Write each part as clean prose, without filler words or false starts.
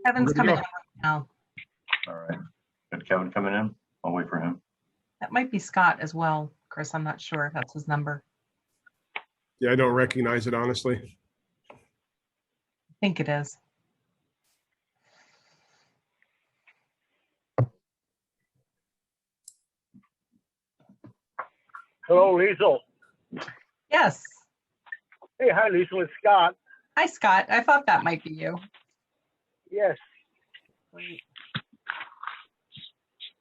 Kevin's coming in now. All right. Got Kevin coming in? I'll wait for him. That might be Scott as well, Chris. I'm not sure if that's his number. Yeah, I don't recognize it, honestly. I think it is. Hello, Liesel. Yes. Hey, hi, Liesel. It's Scott. Hi, Scott. I thought that might be you. Yes. Wait.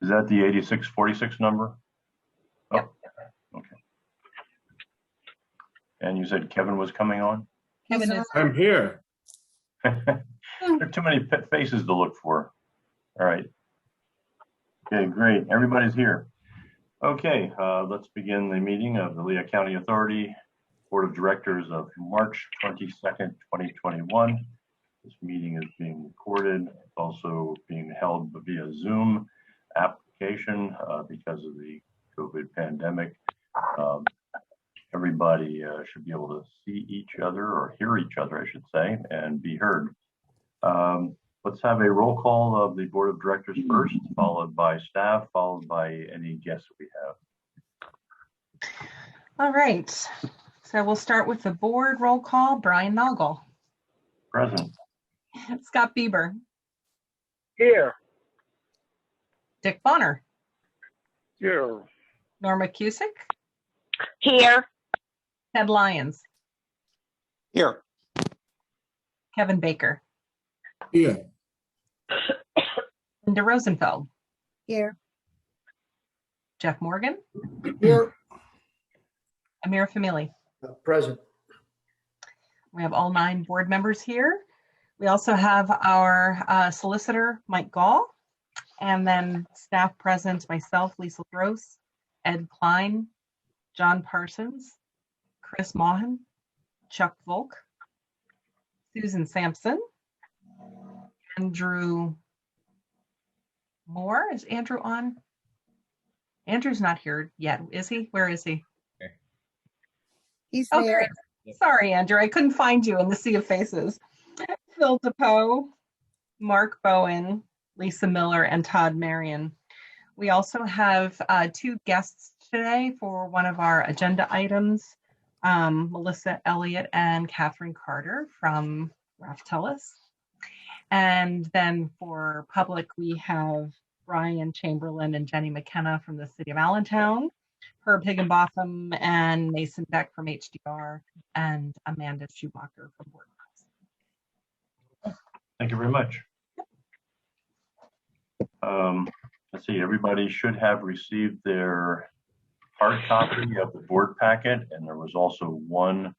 Is that the 8646 number? Yep. Oh, okay. And you said Kevin was coming on? Kevin is. I'm here. There are too many faces to look for. All right. Okay, great. Everybody's here. Okay, let's begin the meeting of the Lehigh County Authority Board of Directors of March 22nd, 2021. This meeting is being recorded. It's also being held via Zoom application because of the COVID pandemic. Everybody should be able to see each other, or hear each other, I should say, and be heard. Let's have a roll call of the Board of Directors first, followed by staff, followed by any guests we have. All right. So we'll start with the board roll call. Brian Noggle. Present. Scott Bieber. Here. Dick Bonner. Here. Norma Cusick. Here. Ted Lyons. Here. Kevin Baker. Here. Linda Rosenfeld. Here. Jeff Morgan. Here. Amir Famili. Present. We have all 9 board members here. We also have our solicitor, Mike Gall, and then staff present, myself, Lisa Gross, Ed Klein, John Parsons, Chris Maughan, Chuck Volk, Susan Sampson, Andrew Moore. Is Andrew on? Andrew's not here yet, is he? Where is he? He's Oh, there. great. Sorry, Andrew, I couldn't find you in the sea of faces. Phil DePoe, Mark Bowen, Lisa Miller, and Todd Marion. We also have 2 guests today for one of our agenda items, Melissa Elliott and Catherine Carter from Raftellus. And then for public, we have Brian Chamberlain and Jenny McKenna from the city of Allentown, Herb Higginbotham and Mason Beck from HDR, and Amanda Schumacher from Board. Thank you very much. Let's see, everybody should have received their hard copy of the board packet, and there was also one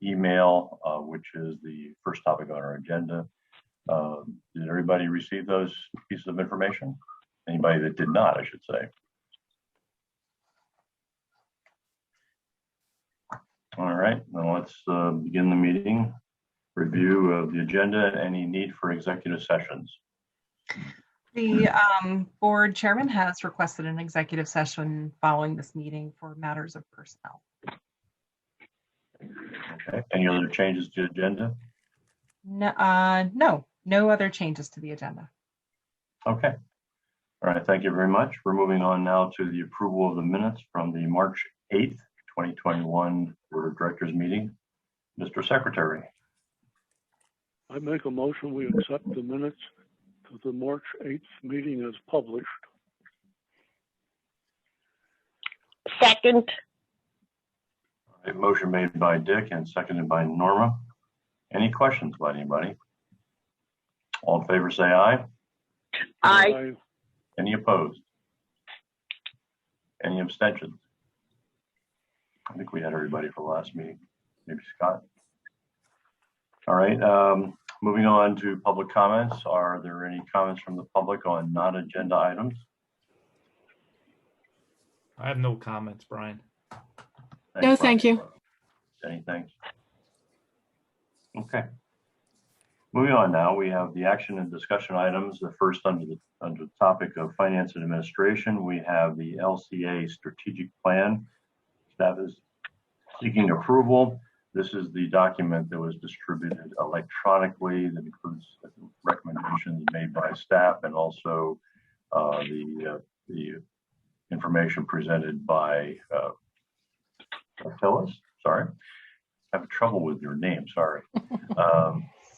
email, which is the first topic on our agenda. Did everybody receive those pieces of information? Anybody that did not, I should say. All right, now let's begin the meeting. Review of the agenda, any need for executive sessions? The board chairman has requested an executive session following this meeting for matters of personnel. Okay, any other changes to the agenda? No, no other changes to the agenda. Okay. All right, thank you very much. We're moving on now to the approval of the minutes from the March 8th, 2021 Board of Directors meeting. Mr. Secretary. I make a motion we accept the minutes to the March 8th meeting as published. Second. All right, motion made by Dick and seconded by Norma. Any questions by anybody? All in favor say aye. Aye. Any opposed? Any abstentions? I think we had everybody for the last meeting. Maybe Scott. All right, moving on to public comments. Are there any comments from the public on non-agenda items? I have no comments, Brian. Thanks, No, thank Brian. you. Any thanks? Okay. Moving on now, we have the action and discussion items. The first under the topic of finance and administration, we have the LCA strategic plan. Staff is seeking approval. This is the document that was distributed electronically that includes recommendations presentations made by staff and also the information presented by Phyllis. Sorry, I have trouble with your name. Sorry.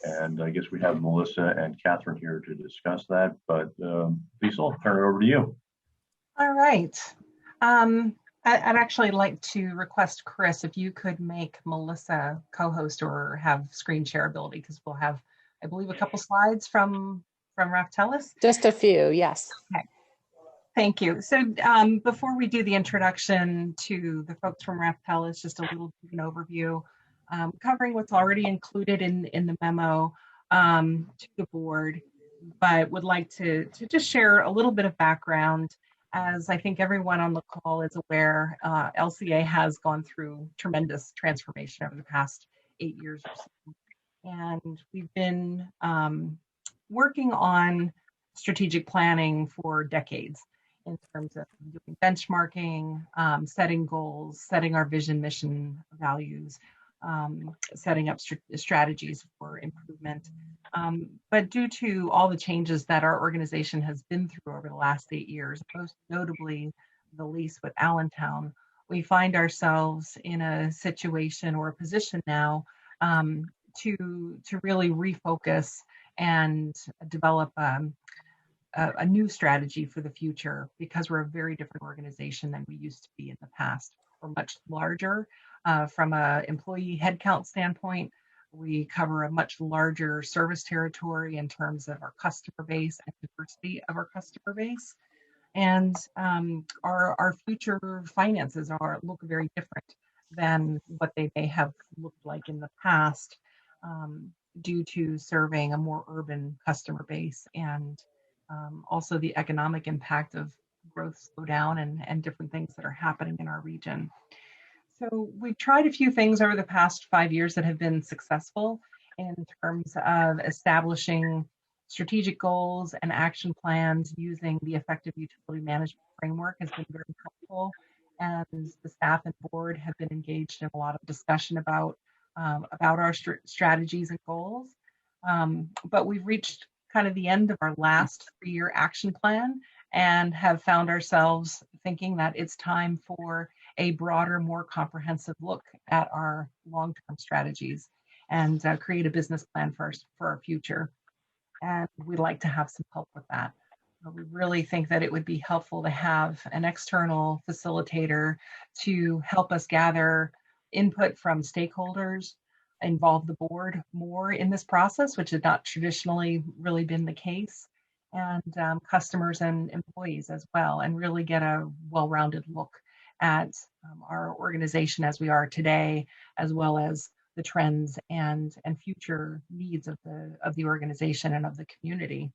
And I guess we have Melissa and Catherine here to discuss that. But Lisa, I'll turn it over to you. All right. I'd actually like to request Chris if you could make Melissa co-host or have screen share ability, because we'll have, I believe, a couple slides from Raftellus. Just a few, yes. Okay. Thank you. So before we do the introduction to the folks from Raftellus, just a little bit of an overview, covering what's already included in the memo to the board, but would like to just share a little bit of background. As I think everyone on the call is aware, LCA has gone through tremendous transformation over the past 8 years or so. And we've been working on strategic planning for decades in terms of doing benchmarking, setting goals, setting our vision, mission, values, setting up strategies for improvement. But due to all the changes that our organization has been through over the last 8 years, most notably the lease with Allentown, we find ourselves in a situation or a position now to really refocus and develop a new strategy for the future, because we're a very different organization than we used to be in the past. We're much larger from an employee headcount standpoint. We cover a much larger service territory in terms of our customer base and diversity of our customer base. And our future finances look very different than what they may have looked like in the past, due to serving a more urban customer base and also the economic impact of growth slowdown and different things that are happening in our region. So we've tried a few things over the past 5 years that have been successful in terms of establishing strategic goals and action plans using the effective utility management framework has been very helpful. And the staff and board have been engaged in a lot of discussion about our strategies and goals. But we've reached kind of the end of our last 3-year action plan and have found ourselves thinking that it's time for a broader, more comprehensive look at our long-term strategies and create a business plan for our future. And we'd like to have some help with that. We really think that it would be helpful to have an external facilitator to help us gather input from stakeholders, involve the board more in this process, which had not traditionally really been the case, and customers and employees as well, and really get a well-rounded look at our organization as we are today, as well as the trends and future needs of the organization and of the community.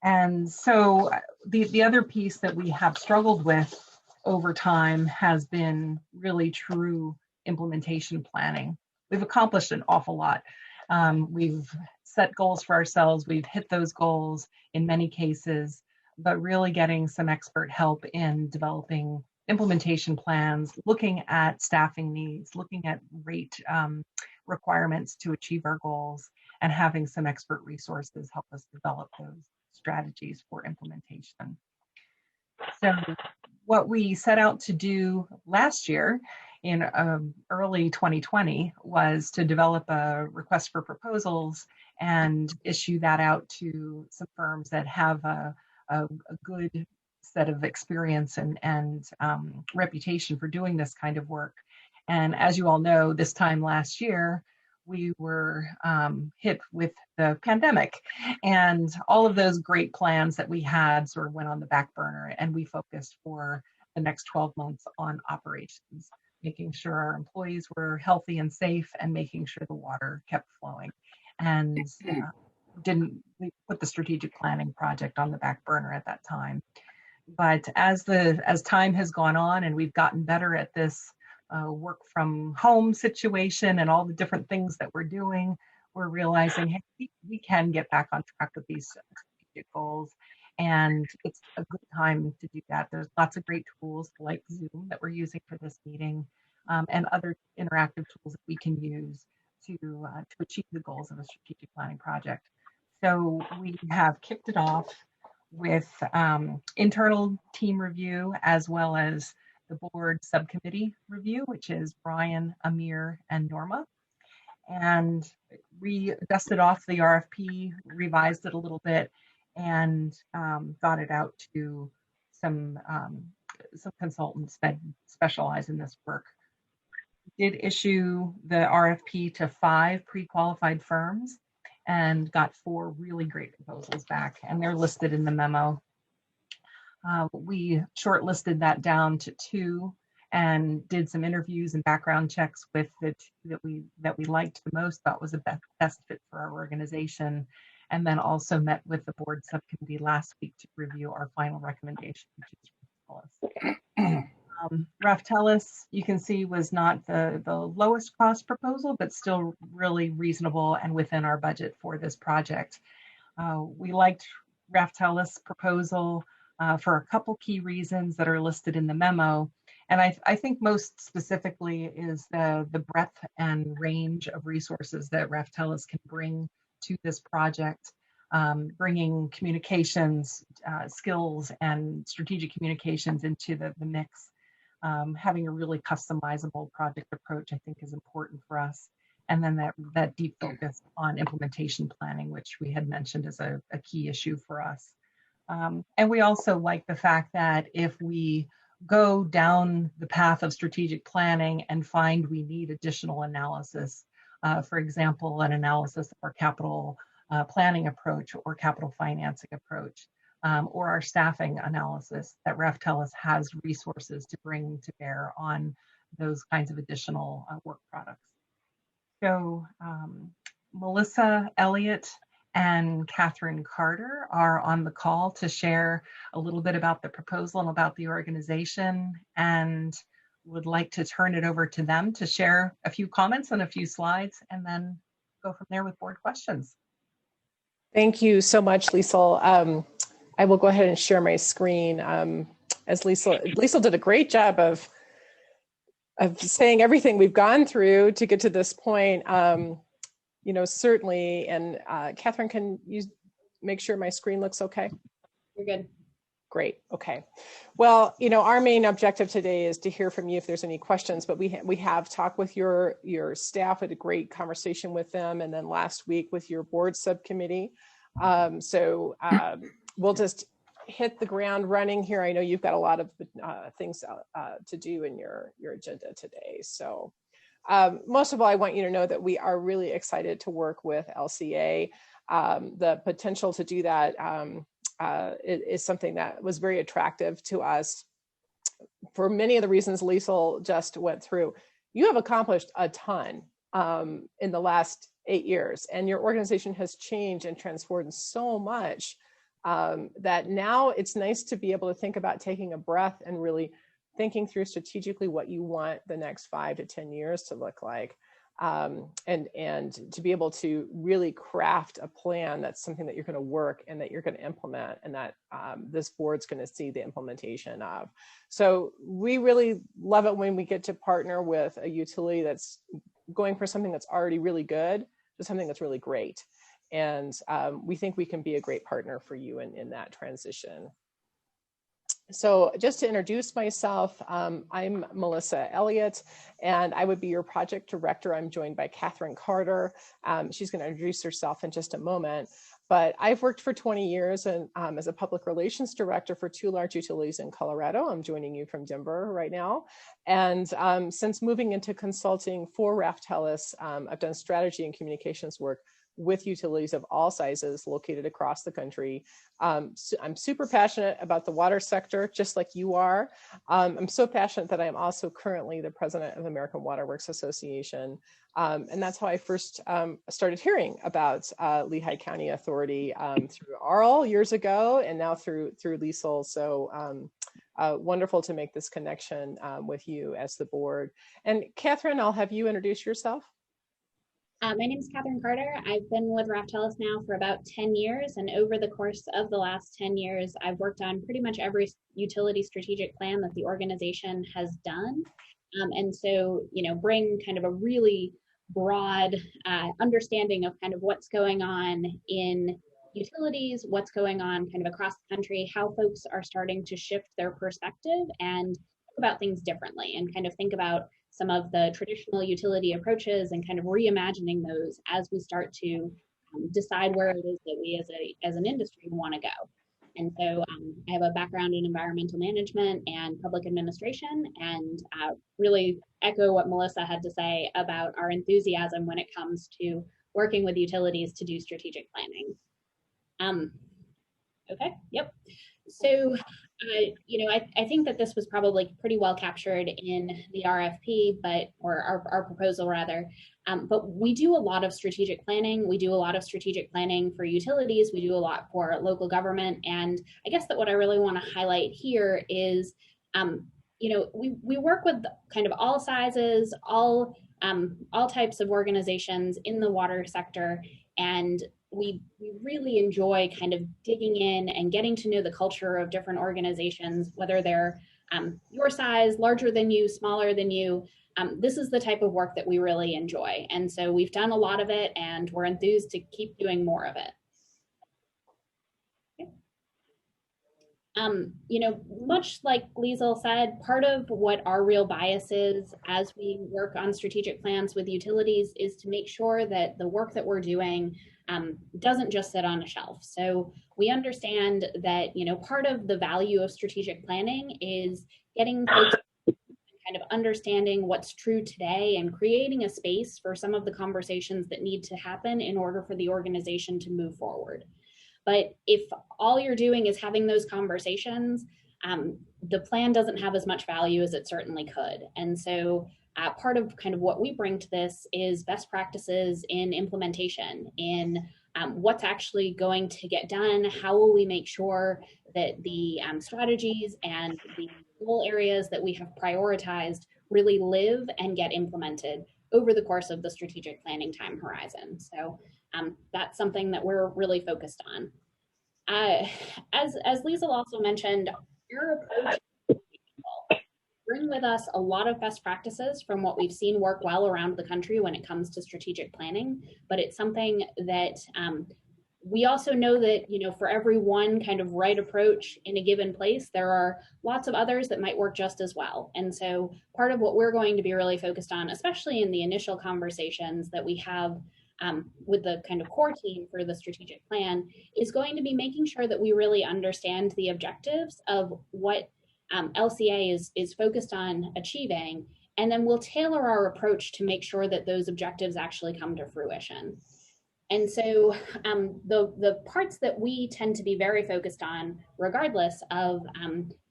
And so the other piece that we have struggled with over time has been really true implementation planning. We've accomplished an awful lot. We've set goals for ourselves. We've hit those goals in many cases, but really getting some expert help in developing implementation plans, looking at staffing needs, looking at rate requirements to achieve our goals, and having some expert resources help us develop those strategies for implementation. So what we set out to do last year in early 2020 was to develop a request for proposals and issue that out to some firms that have a good set of experience and reputation for doing this kind of work. And as you all know, this time last year, we were hit with the pandemic, and all of those great plans that we had sort of went on the back burner, and we focused for the next 12 months on operations, making sure our employees were healthy and safe, and making sure the water kept flowing. And we put the strategic planning project on the back burner at that time. But as time has gone on and we've gotten better at this work from home situation and all the different things that we're doing, we're realizing, hey, we can get back on track with these strategic goals. And it's a good time to do that. There's lots of great tools like Zoom that we're using for this meeting, and other interactive tools that we can use to achieve the goals of a strategic planning project. So we have kicked it off with internal team review as well as the board subcommittee review, which is Brian, Amir, and Norma. And we dusted off the RFP, revised it a little bit, and got it out to some consultants that specialize in this work. We did issue the RFP to 5 pre-qualified firms and got 4 really great proposals back, and they're listed in the memo. We shortlisted that down to 2 and did some interviews and background checks with the 2 that we liked the most, thought was the best fit for our organization, and then also met with the board subcommittee last week to review our final recommendation, which is Raftellus, you can see, was not the lowest cost proposal, but still really reasonable and within our budget for this project. We liked Raftellus' proposal for a couple key reasons that are listed in the memo. And I think most specifically is the breadth and range of resources that Raftellus can bring to this project, bringing communications, skills, and strategic communications into the mix. Having a really customizable project approach, I think, is important for us. And then that deep focus on implementation planning, which we had mentioned as a key issue for us. And we also like the fact that if we go down the path of strategic planning and find we need additional analysis, for example, an analysis of our capital planning approach or capital financing approach, or our staffing analysis, that Raftellus has resources to bring to bear on those kinds of additional work products. So Melissa Elliott and Catherine Carter are on the call to share a little bit about the proposal and about the organization, and would like to turn it over to them to share a few comments and a few slides, and then go from there with board questions. Thank you so much, Liesl. I will go ahead and share my screen. As Liesl did a great job of saying everything we've gone through to get to this point. You know, certainly, and Catherine, can you make sure my screen looks okay? You're good. Great. Okay. Well, you know, our main objective today is to hear from you if there's any questions, but we have talked with your staff, had a great conversation with them, and then last week with your board subcommittee. We'll just hit the ground running here. I know you've got a lot of things to do in your agenda today. So most of all, I want you to know that we are really excited to work with LCA. The potential to do that is something that was very attractive to us for many of the reasons Liesl just went through. You have accomplished a ton in the last 8 years, and your organization has changed and transformed so much that now it's nice to be able to think about taking a breath and really thinking through strategically what you want the next 5 to 10 years to look like, and to be able to really craft a plan that's something that you're going to work and that you're going to implement, and that this board's going to see the implementation of. So we really love it when we get to partner with a utility that's going for something that's already really good to something that's really great. And we think we can be a great partner for you in that transition. So just to introduce myself, I'm Melissa Elliott, and I would be your project director. I'm joined by Catherine Carter. She's going to introduce herself in just a moment. But I've worked for 20 years and as a public relations director for 2 large utilities in Colorado. I'm joining you from Denver right now. And since moving into consulting for Raftellus, I've done strategy and communications work with utilities of all sizes located across the country. So I'm super passionate about the water sector, just like you are. I'm so passionate that I am also currently the president of the American Water Works Association. And that's how I first started hearing about Lehigh County Authority through Arl years ago, and now through Liesl. So wonderful to make this connection with you as the board. And Catherine, I'll have you introduce yourself. My name is Catherine Carter. I've been with Raftellus now for about 10 years, and over the course of the last 10 years, I've worked on pretty much every utility strategic plan that the organization has done. And so, you know, bring kind of a really broad understanding of kind of what's going on in utilities, what's going on kind of across the country, how folks are starting to shift their perspective and think about things differently, and kind of think about some of the traditional utility approaches and kind of reimagining those as we start to decide where it is that we as an industry want to go. And so I have a background in environmental management and public administration, and really echo what Melissa had to say about our enthusiasm when it comes to working with utilities to do strategic planning. Okay, yep. So, I think that this was probably pretty well captured in the RFP, or our proposal rather. But we do a lot of strategic planning. We do a lot of strategic planning for utilities. We do a lot for local government. And I guess that what I really want to highlight here is, we work with kind of all sizes, all types of organizations in the water sector, and we really enjoy kind of digging in and getting to know the culture of different organizations, whether they're your size, larger than you, smaller than you. This is the type of work that we really enjoy. And so we've done a lot of it, and we're enthused to keep doing more of it. Much like Liesl said, part of what our real bias is as we work on strategic plans with utilities is to make sure that the work that we're doing doesn't just sit on a shelf. So we understand that, part of the value of strategic planning is getting folks kind of understanding what's true today and creating a space for some of the conversations that need to happen in order for the organization to move forward. But if all you're doing is having those conversations, the plan doesn't have as much value as it certainly could. And so part of kind of what we bring to this is best practices in implementation, in what's actually going to get done, how will we make sure that the strategies and the goal areas that we have prioritized really live and get implemented over the course of the strategic planning time horizon. So that's something that we're really focused on. As Liesl also mentioned, your approach bring with us a lot of best practices from what we've seen work well around the country when it comes to strategic planning, but it's something that we also know that, for every one kind of right approach in a given place, there are lots of others that might work just as well. And so part of what we're going to be really focused on, especially in the initial conversations that we have with the kind of core team for the strategic plan, is going to be making sure that we really understand the objectives of what LCA is focused on achieving, and then we'll tailor our approach to make sure that those objectives actually come to fruition. And so the parts that we tend to be very focused on, regardless of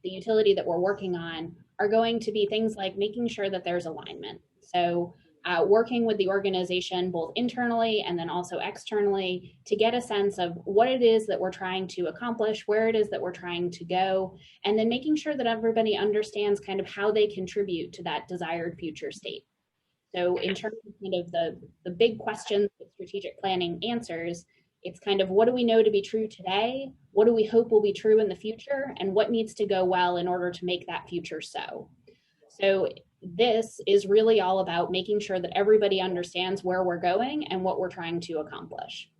the utility that we're working on, are going to be things like making sure that there's alignment. So working with the organization both internally and then also externally to get a sense of what it is that we're trying to accomplish, where it is that we're trying to go, and then making sure that everybody understands kind of how they contribute to that desired future state. So in terms of kind of the big questions that strategic planning answers, it's kind of what do we know to be true today? What do we hope will be true in the future? And what needs to go well in order to make that future so? So this is really all about making sure that everybody understands where we're going and what we're trying to accomplish.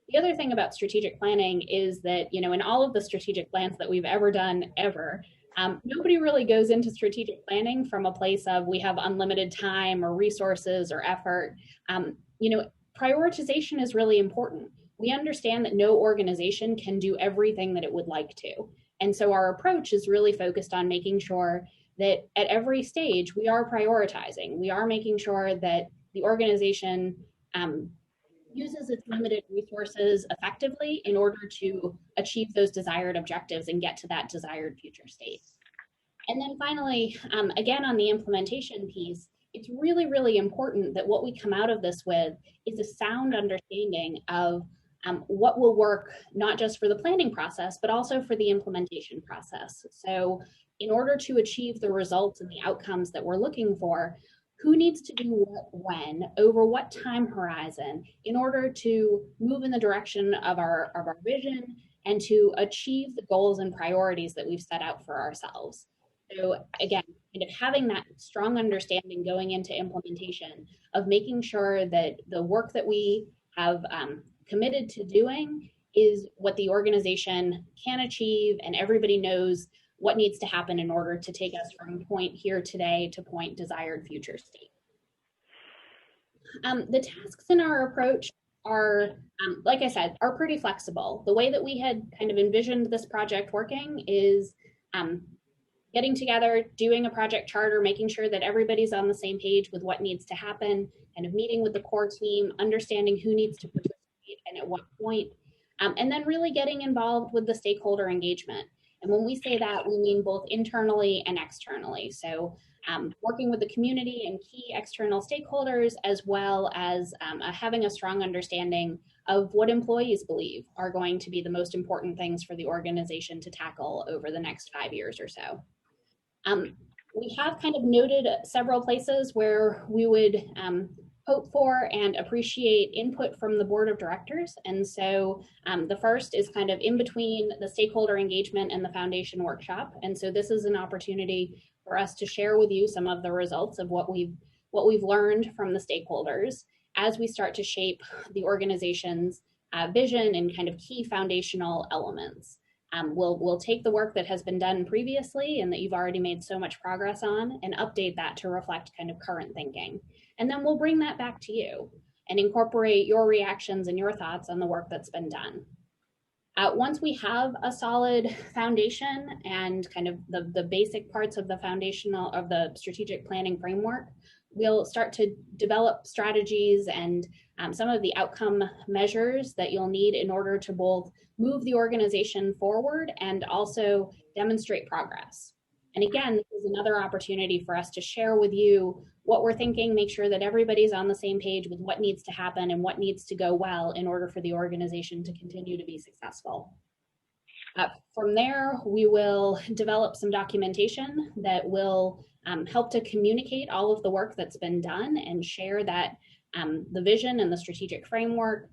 The other thing about strategic planning is that, in all of the strategic plans that we've ever done ever, nobody really goes into strategic planning from a place of we have unlimited time or resources or effort. Prioritization is really important. We understand that no organization can do everything that it would like to. And so our approach is really focused on making sure that at every stage we are prioritizing. We are making sure that the organization uses its limited resources effectively in order to achieve those desired objectives and get to that desired future state. And then finally, again, on the implementation piece, it's really, really important that what we come out of this with is a sound understanding of what will work, not just for the planning process, but also for the implementation process. So in order to achieve the results and the outcomes that we're looking for, who needs to do what when, over what time horizon, in order to move in the direction of our vision and to achieve the goals and priorities that we've set out for ourselves. So again, kind of having that strong understanding going into implementation of making sure that the work that we have committed to doing is what the organization can achieve, and everybody knows what needs to happen in order to take us from point here today to point desired future state. The tasks in our approach are, like I said, are pretty flexible. The way that we had kind of envisioned this project working is getting together, doing a project charter, making sure that everybody's on the same page with what needs to happen, kind of meeting with the core team, understanding who needs to participate and at what point, and then really getting involved with the stakeholder engagement. And when we say that, we mean both internally and externally. So working with the community and key external stakeholders, as well as having a strong understanding of what employees believe are going to be the most important things for the organization to tackle over the next 5 years or so. We have kind of noted several places where we would hope for and appreciate input from the board of directors. And so the first is kind of in between the stakeholder engagement and the foundation workshop. And so this is an opportunity for us to share with you some of the results of what we've learned from the stakeholders as we start to shape the organization's vision and kind of key foundational elements. We'll take the work that has been done previously and that you've already made so much progress on and update that to reflect kind of current thinking. And then we'll bring that back to you and incorporate your reactions and your thoughts on the work that's been done. Once we have a solid foundation and kind of the basic parts of the foundational of the strategic planning framework, we'll start to develop strategies and some of the outcome measures that you'll need in order to both move the organization forward and also demonstrate progress. And again, this is another opportunity for us to share with you what we're thinking, make sure that everybody's on the same page with what needs to happen and what needs to go well in order for the organization to continue to be successful. From there, we will develop some documentation that will help to communicate all of the work that's been done and share that the vision and the strategic framework.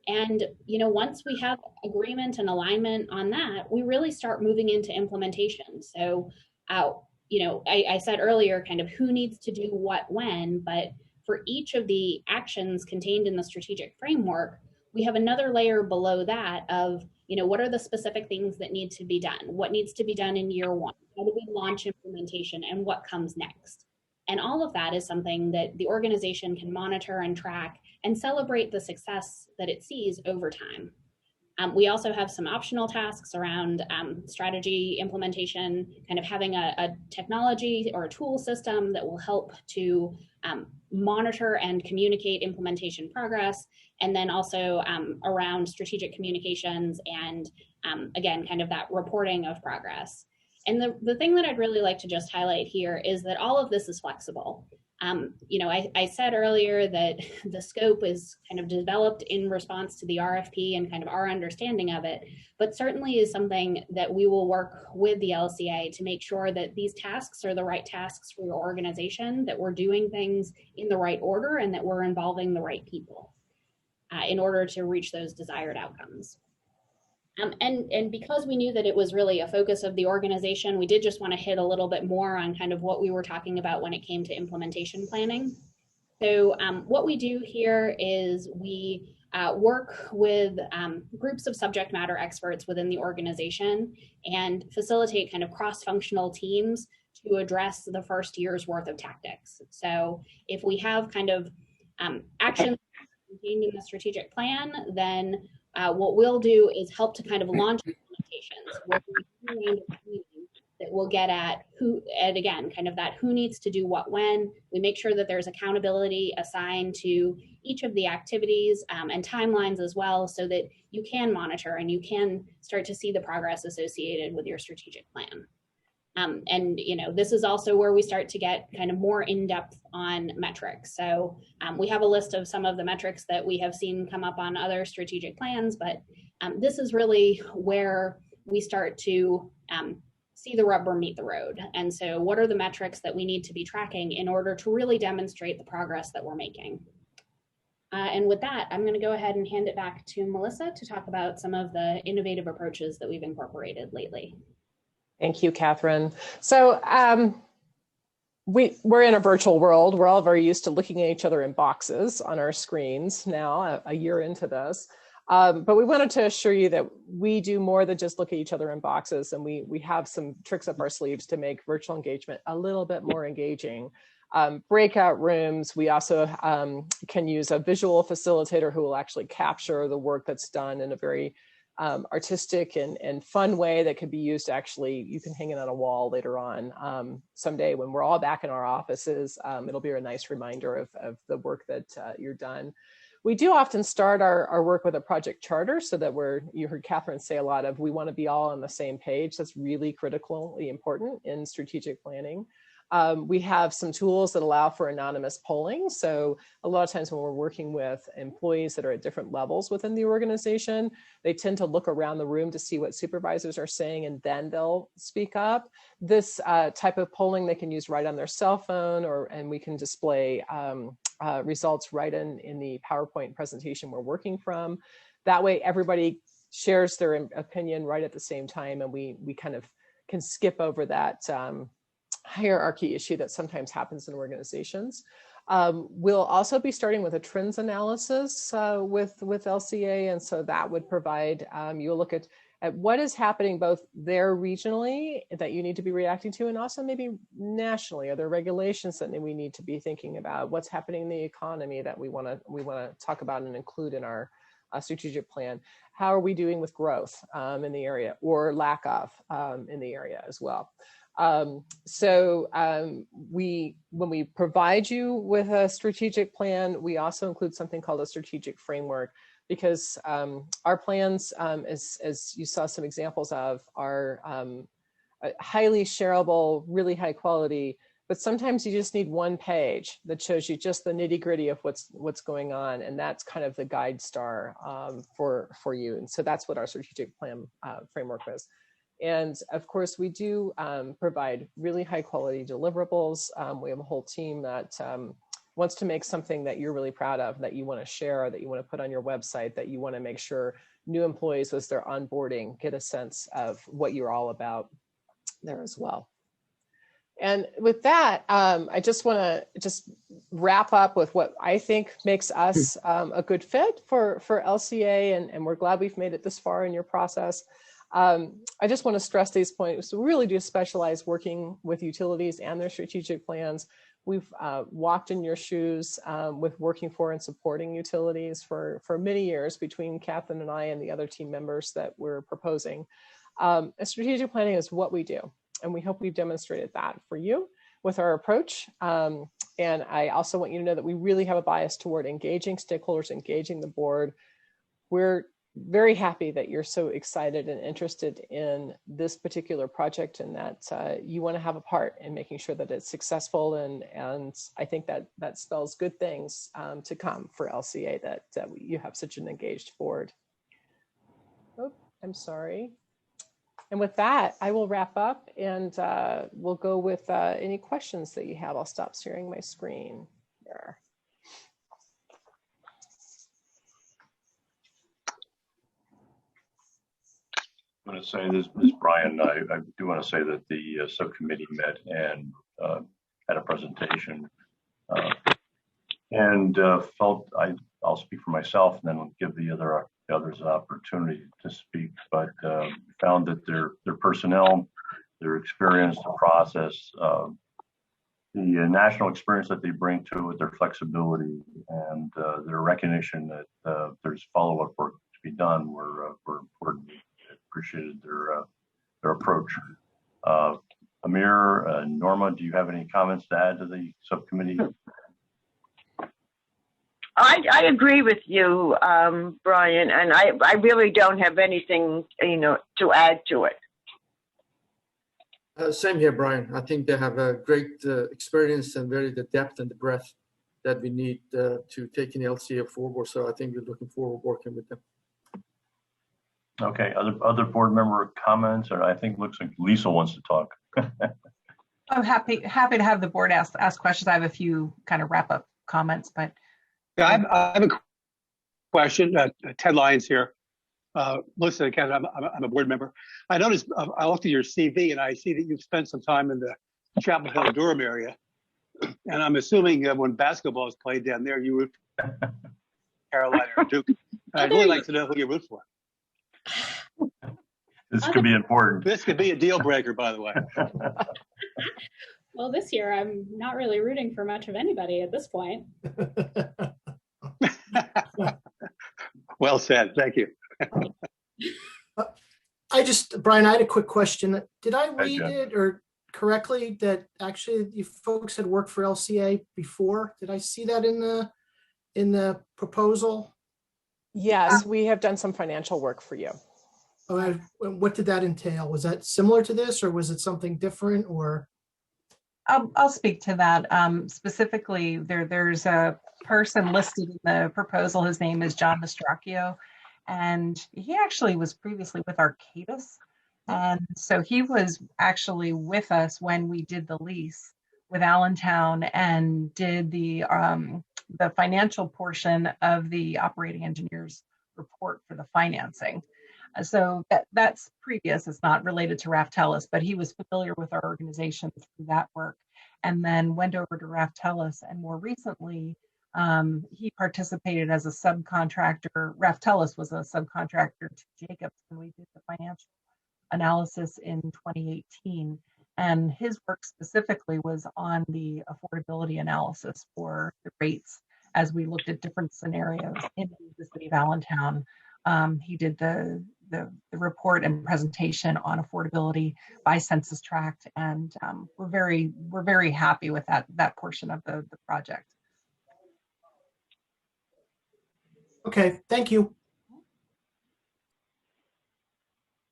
And once we have agreement and alignment on that, we really start moving into implementation. So, I said earlier kind of who needs to do what when, but for each of the actions contained in the strategic framework, we have another layer below that of, what are the specific things that need to be done? What needs to be done in year one? How do we launch implementation and what comes next? And all of that is something that the organization can monitor and track and celebrate the success that it sees over time. We also have some optional tasks around strategy implementation, kind of having a technology or a tool system that will help to monitor and communicate implementation progress, and then also around strategic communications and again, kind of that reporting of progress. And the thing that I'd really like to just highlight here is that all of this is flexible. I said earlier that the scope is kind of developed in response to the RFP and kind of our understanding of it, but certainly is something that we will work with the LCA to make sure that these tasks are the right tasks for your organization, that we're doing things in the right order, and that we're involving the right people in order to reach those desired outcomes. And because we knew that it was really a focus of the organization, we did just want to hit a little bit more on kind of what we were talking about when it came to implementation planning. So what we do here is we work with groups of subject matter experts within the organization and facilitate kind of cross-functional teams to address the first year's worth of tactics. So if we have kind of actions contained in the strategic plan, then what we'll do is help to kind of launch implementations that we'll get at who, and again, kind of that who needs to do what when. We make sure that there's accountability assigned to each of the activities and timelines as well, so that you can monitor and you can start to see the progress associated with your strategic plan. And this is also where we start to get kind of more in-depth on metrics. So we have a list of some of the metrics that we have seen come up on other strategic plans, but this is really where we start to see the rubber meet the road. And so what are the metrics that we need to be tracking in order to really demonstrate the progress that we're making? And with that, I'm going to go ahead and hand it back to Melissa to talk about some of the innovative approaches that we've incorporated lately. Thank you, Catherine. So we're in a virtual world. We're all very used to looking at each other in boxes on our screens now, a year into this. But we wanted to assure you that we do more than just look at each other in boxes, and we have some tricks up our sleeves to make virtual engagement a little bit more engaging. Breakout rooms, we also can use a visual facilitator who will actually capture the work that's done in a very artistic and fun way that could be used to actually, you can hang it on a wall later on. Someday when we're all back in our offices, it'll be a nice reminder of the work that you're done. We do often start our work with a project charter so that you heard Catherine say a lot of, we want to be all on the same page. That's really critically important in strategic planning. We have some tools that allow for anonymous polling. So a lot of times when we're working with employees that are at different levels within the organization, they tend to look around the room to see what supervisors are saying, and then they'll speak up. This type of polling they can use right on their cell phone, and we can display results right in the PowerPoint presentation we're working from. That way everybody shares their opinion right at the same time, and we kind of can skip over that hierarchy issue that sometimes happens in organizations. We'll also be starting with a trends analysis with LCA, and so that would provide, you'll look at what is happening both there regionally that you need to be reacting to, and also maybe nationally. Are there regulations that we need to be thinking about? What's happening in the economy that we want to talk about and include in our strategic plan? How are we doing with growth in the area, or lack of in the area as well? When we provide you with a strategic plan, we also include something called a strategic framework, because our plans, as you saw some examples of, are highly shareable, really high quality, but sometimes you just need one page that shows you just the nitty gritty of what's going on, and that's kind of the guide star for you. And so that's what our strategic plan framework is. And of course, we do provide really high quality deliverables. We have a whole team that wants to make something that you're really proud of, that you want to share, that you want to put on your website, that you want to make sure new employees, as they're onboarding, get a sense of what you're all about there as well. And with that, I just want to wrap up with what I think makes us a good fit for LCA, and we're glad we've made it this far in your process. I just want to stress these points. We really do specialize working with utilities and their strategic plans. We've walked in your shoes with working for and supporting utilities for many years between Catherine and I and the other team members that we're proposing. Strategic planning is what we do, and we hope we've demonstrated that for you with our approach. And I also want you to know that we really have a bias toward engaging stakeholders, engaging the board. We're very happy that you're so excited and interested in this particular project, and that you want to have a part in making sure that it's successful. And I think that spells good things to come for LCA, that you have such an engaged board. Oh, I'm sorry. And with that, I will wrap up, and we'll go with any questions that you have. I'll stop sharing my screen there. I'm going to say this, Ms. Bryan, I do want to say that the subcommittee met and had a presentation and felt, I'll speak for myself and then we'll give the others an opportunity to speak, but found that their personnel, their experience, the process, the national experience that they bring to it, their flexibility, and their recognition that there's follow-up work to be done were important. Appreciated their approach. Amir, Norma, do you have any comments to add to the subcommittee? I agree with you, Brian, and I really don't have anything, to add to it. Same here, Brian. I think they have a great experience and the depth and the breadth that we need to take in LCA forward. So I think we're looking forward to working with them. Okay, other board member comments, or I think looks like Lisa wants to talk. I'm happy to have the board ask questions. I have a few kind of wrap up comments, but yeah, I have a question. Ted Lyons here. Listen, I'm a board member. I noticed I looked at your CV and I see that you've spent some time in the Chapel Hill Durham area, and I'm assuming when basketball is played down there, you would Carolina or Duke. I'd really like to know who you root for. This could be important. This could be a deal breaker, by the way. Well, this year I'm not really rooting for much of anybody at this point. Well said. Thank you. Brian, I had a quick question. Did I read Jen. it or correctly that actually you folks had worked for LCA before? Did I see that in the proposal? Yes, we have done some financial work for you. What did that entail? Was that similar to this, or was it something different? Or I'll speak to that. Specifically, there's a person listed in the proposal. His name is John Mastracchio, and he actually was previously with Arcadis. And so he was actually with us when we did the lease with Allentown and did the financial portion of the operating engineer's report for the financing. So that's previous. It's not related to Raftellus, but he was familiar with our organization through that work, and then went over to Raftellus. And more recently, he participated as a subcontractor. Raftellus was a subcontractor to Jacobs when we did the financial analysis in 2018. And his work specifically was on the affordability analysis for the rates as we looked at different scenarios in the city of Allentown. He did the report and presentation on affordability by census tract, and we're very happy with that portion of the project. okay, thank you.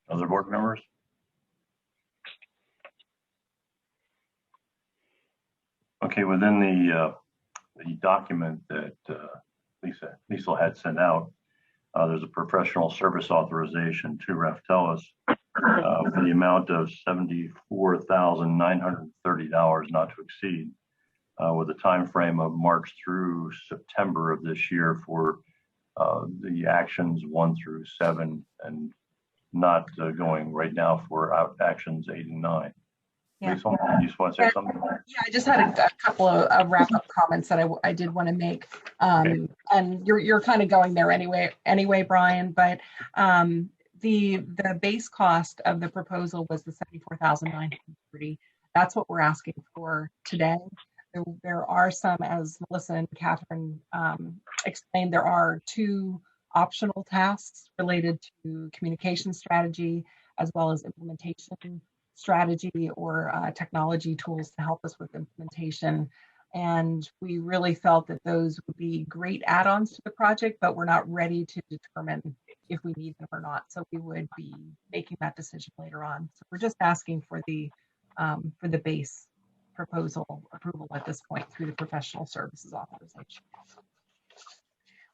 Other board members? Okay, within the document that Lisa had sent out, there's a professional service authorization to Raftellus for the amount of $74,930 not to exceed, with a time frame of March through September of this year for the actions 1 through 7, and not going right now for actions 8 and 9. Yeah. Lisa, you just want to say something? Yeah, I just had a couple of wrap-up comments that I did want to make. Okay. And you're kind of going there anyway, Brian, but the base cost of the proposal was the $74,930. That's what we're asking for today. There are some, as Melissa and Catherine explained, there are 2 optional tasks related to communication strategy as well as implementation strategy or technology tools to help us with implementation. And we really felt that those would be great add-ons to the project, but we're not ready to determine if we need them or not. So we would be making that decision later on. So we're just asking for the base proposal approval at this point through the professional services authorization.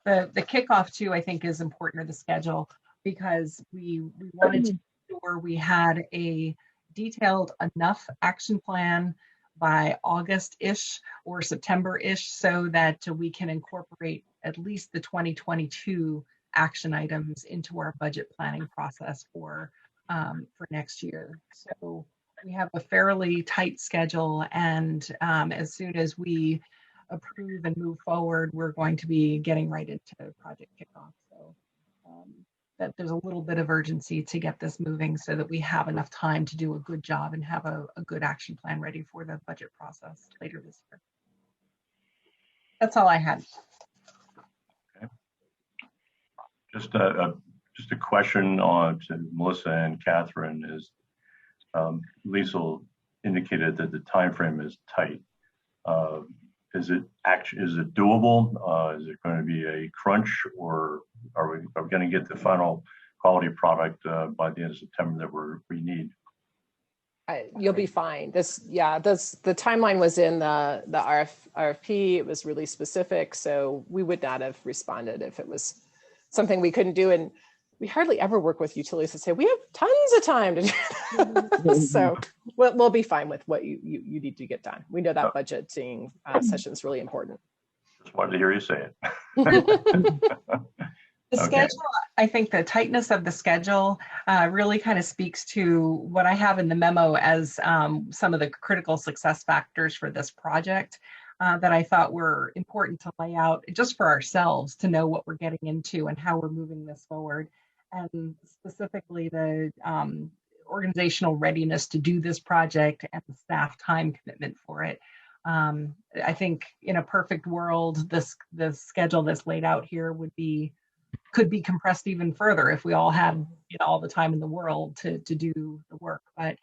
The kickoff too, I think, is important, or the schedule, because we wanted to ensure we had a detailed enough action plan by August-ish or September-ish so that we can incorporate at least the 2022 action items into our budget planning process for next year. So we have a fairly tight schedule, and as soon as we approve and move forward, we're going to be getting right into project kickoff. So that there's a little bit of urgency to get this moving so that we have enough time to do a good job and have a good action plan ready for the budget process later this year. That's all I had. Okay. Just a question on to Melissa and Catherine is, Lisa indicated that the time frame is tight. Is it doable? Is it going to be a crunch, or are we going to get the final quality product by the end of September that we need? You'll be fine. The timeline was in the RFP. It was really specific, so we would not have responded if it was something we couldn't do. And we hardly ever work with utilities that say we have tons of time to do. So we'll be fine with what you need to get done. We know that budgeting session is really important. Just wanted to hear you say it. The schedule, I think the tightness of the schedule really kind of speaks to what I have in the memo as some of the critical success factors for this project. that I thought were important to lay out just for ourselves to know what we're getting into and how we're moving this forward. And specifically the organizational readiness to do this project and the staff time commitment for it. I think in a perfect world, the schedule that's laid out here could be compressed even further if we all had all the time in the world to do the work. But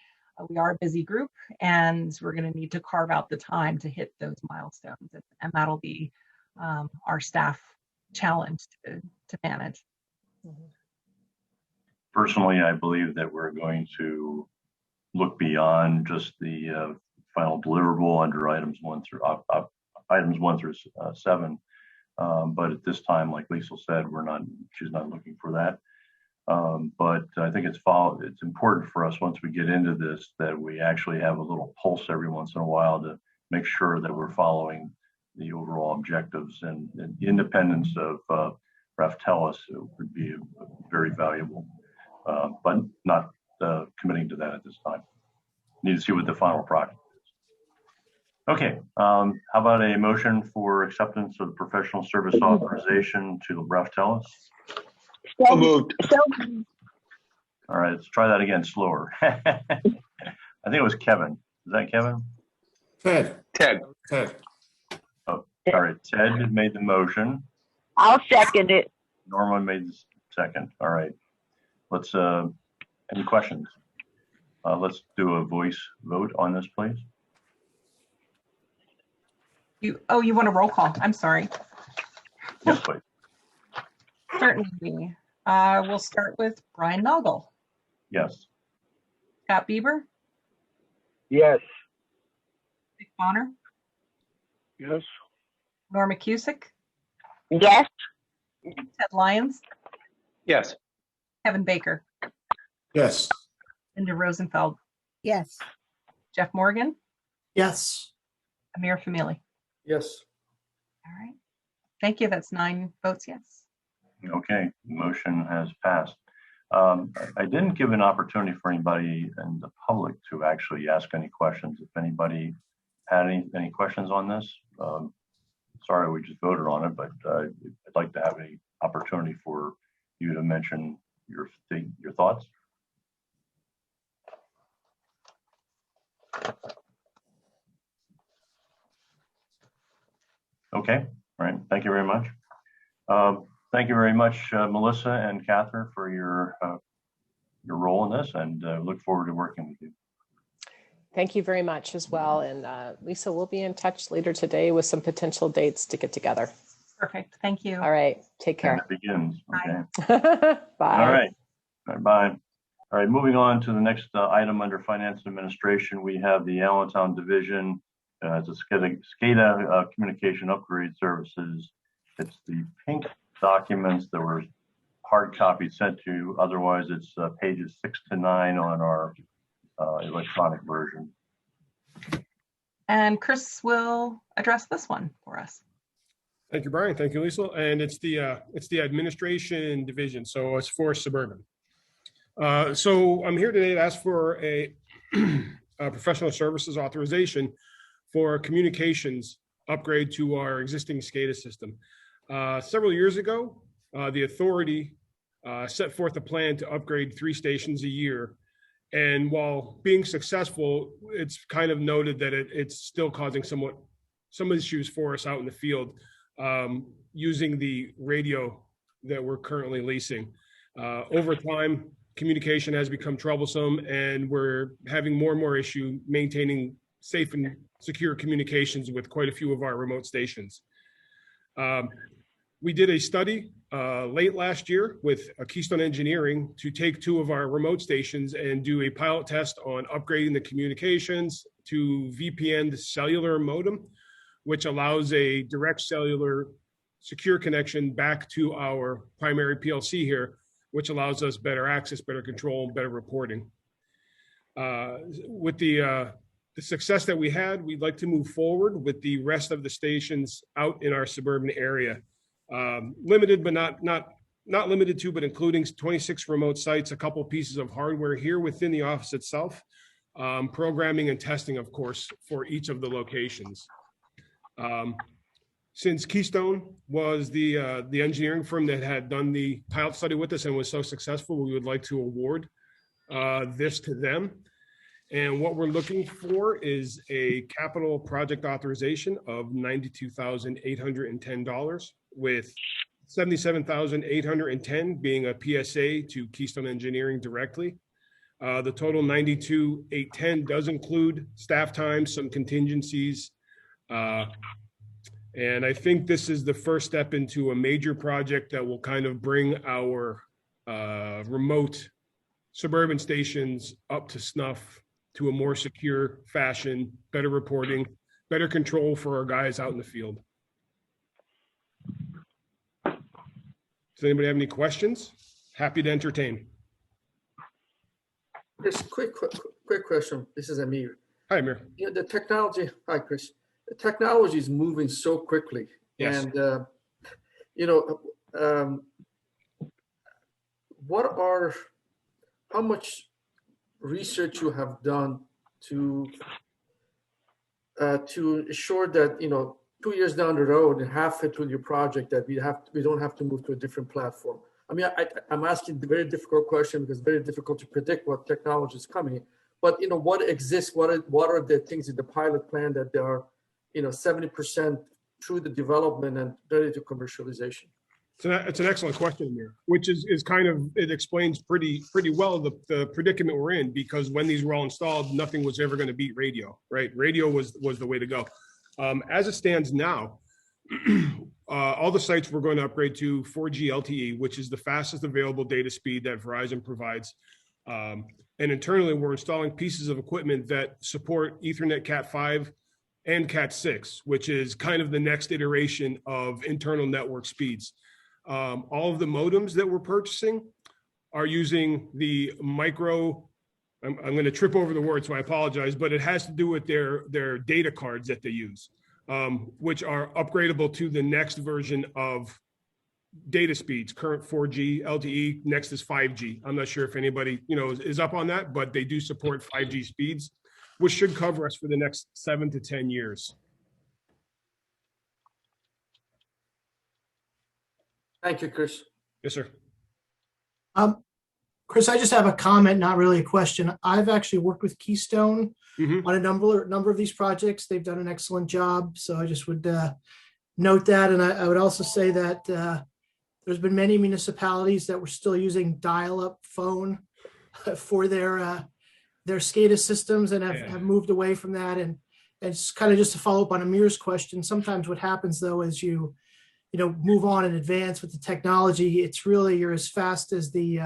we are a busy group, and we're going to need to carve out the time to hit those milestones, and that'll be our staff challenge to manage. Personally, I believe that we're going to look beyond just the final deliverable under items 1 through 7. But at this time, like Lisa said, she's not looking for that. But I think it's important for us once we get into this that we actually have a little pulse every once in a while to make sure that we're following the overall objectives, and the independence of Raftellus would be very valuable, but not committing to that at this time. Need to see what the final project is. Okay, how about a motion for acceptance of the professional service authorization to Raftellus? So moved. All right, let's try that again slower. I think it was Kevin. Is that Kevin? Ted. Oh, all right, Ted made the motion. I'll second it. Norma made the second. All right. Let's, any questions? Let's do a voice vote on this, please. You want a roll call? I'm sorry. Yes, please. Certainly. We'll start with Brian Noggle. Yes. Scott Bieber. Yes. Dick Bonner. Yes. Norma Cusick. Yes. Ted Lyons. Yes. Kevin Baker. Yes. Linda Rosenfeld. Yes. Jeff Morgan. Yes. Amir Famili. Yes. All right. Thank you. That's 9 votes yes. Okay, motion has passed. I didn't give an opportunity for anybody in the public to actually ask any questions. If anybody had any questions on this, sorry we just voted on it, but I'd like to have an opportunity for you to mention your thoughts. Okay, all right, thank you very much. Thank you very much, Melissa and Catherine, for your role in this, and look forward to working with you. Thank you very much as well. And Lisa, we'll be in touch later today with some potential dates to get together. Perfect. Thank you. All right. Take care. And it begins. Okay. Bye. All right. Bye. All right. Moving on to the next item under Finance Administration, we have the Allentown Division. It's a SCADA communication upgrade services. It's the pink documents that were hard copy sent to you. Otherwise, it's pages 6 to 9 on our electronic version. And Chris will address this one for us. Thank you, Brian. Thank you, Lisa. And it's the administration division, so it's for Suburban. So I'm here today to ask for a professional services authorization for communications upgrade to our existing SCADA system. Several years ago, the authority set forth a plan to upgrade 3 stations a year. And while being successful, it's kind of noted that it's still causing some issues for us out in the field using the radio that we're currently leasing. Over time, communication has become troublesome, and we're having more and more issue maintaining safe and secure communications with quite a few of our remote stations. We did a study late last year with Keystone Engineering to take 2 of our remote stations and do a pilot test on upgrading the communications to VPN cellular modem, which allows a direct cellular secure connection back to our primary PLC here, which allows us better access, better control, better reporting. With the success that we had, we'd like to move forward with the rest of the stations out in our suburban area. Limited, but not limited to, but including 26 remote sites, a couple pieces of hardware here within the office itself, programming and testing, of course, for each of the locations. Since Keystone was the engineering firm that had done the pilot study with us and was so successful, we would like to award this to them. And what we're looking for is a capital project authorization of $92,810, with $77,810 being a PSA to Keystone Engineering directly. The total $92,810 does include staff time, some contingencies, and I think this is the first step into a major project that will kind of bring our remote suburban stations up to snuff to a more secure fashion, better reporting, better control for our guys out in the field. Does anybody have any questions? Happy to entertain. Chris, quick question. This is Amir. Hi, Amir. You know, the technology. Hi, Chris. The technology is moving so quickly, yes. And how much research you have done to ensure that 2 years down the road and halfway through your project that we don't have to move to a different platform. I mean, I'm asking the very difficult question because it's very difficult to predict what technology is coming. But what exists? What are the things in the pilot plan that they are 70% through the development and ready to commercialization? So it's an excellent question, Amir, which is kind of, it explains pretty well the predicament we're in, because when these were all installed, nothing was ever going to beat radio, right? Radio was the way to go. As it stands now, all the sites we're going to upgrade to 4G LTE, which is the fastest available data speed that Verizon provides. And internally, we're installing pieces of equipment that support Ethernet Cat5 and Cat6, which is kind of the next iteration of internal network speeds. All of the modems that we're purchasing are using the micro, I'm going to trip over the word, so I apologize, but it has to do with their data cards that they use, which are upgradable to the next version of data speeds, current 4G, LTE, next is 5G. I'm not sure if anybody, is up on that, but they do support 5G speeds, which should cover us for the next 7 to 10 years. Thank you, Chris. Yes, sir. Chris, I just have a comment, not really a question. I've actually worked with Keystone on a number of these projects. They've done an excellent job. So I just would note that. And I would also say that there's been many municipalities that were still using dial-up phone for their SCADA systems and have moved away from that. And it's kind of just to follow up on Amir's question. Sometimes what happens though is you move on and advance with the technology. It's really, you're as fast as the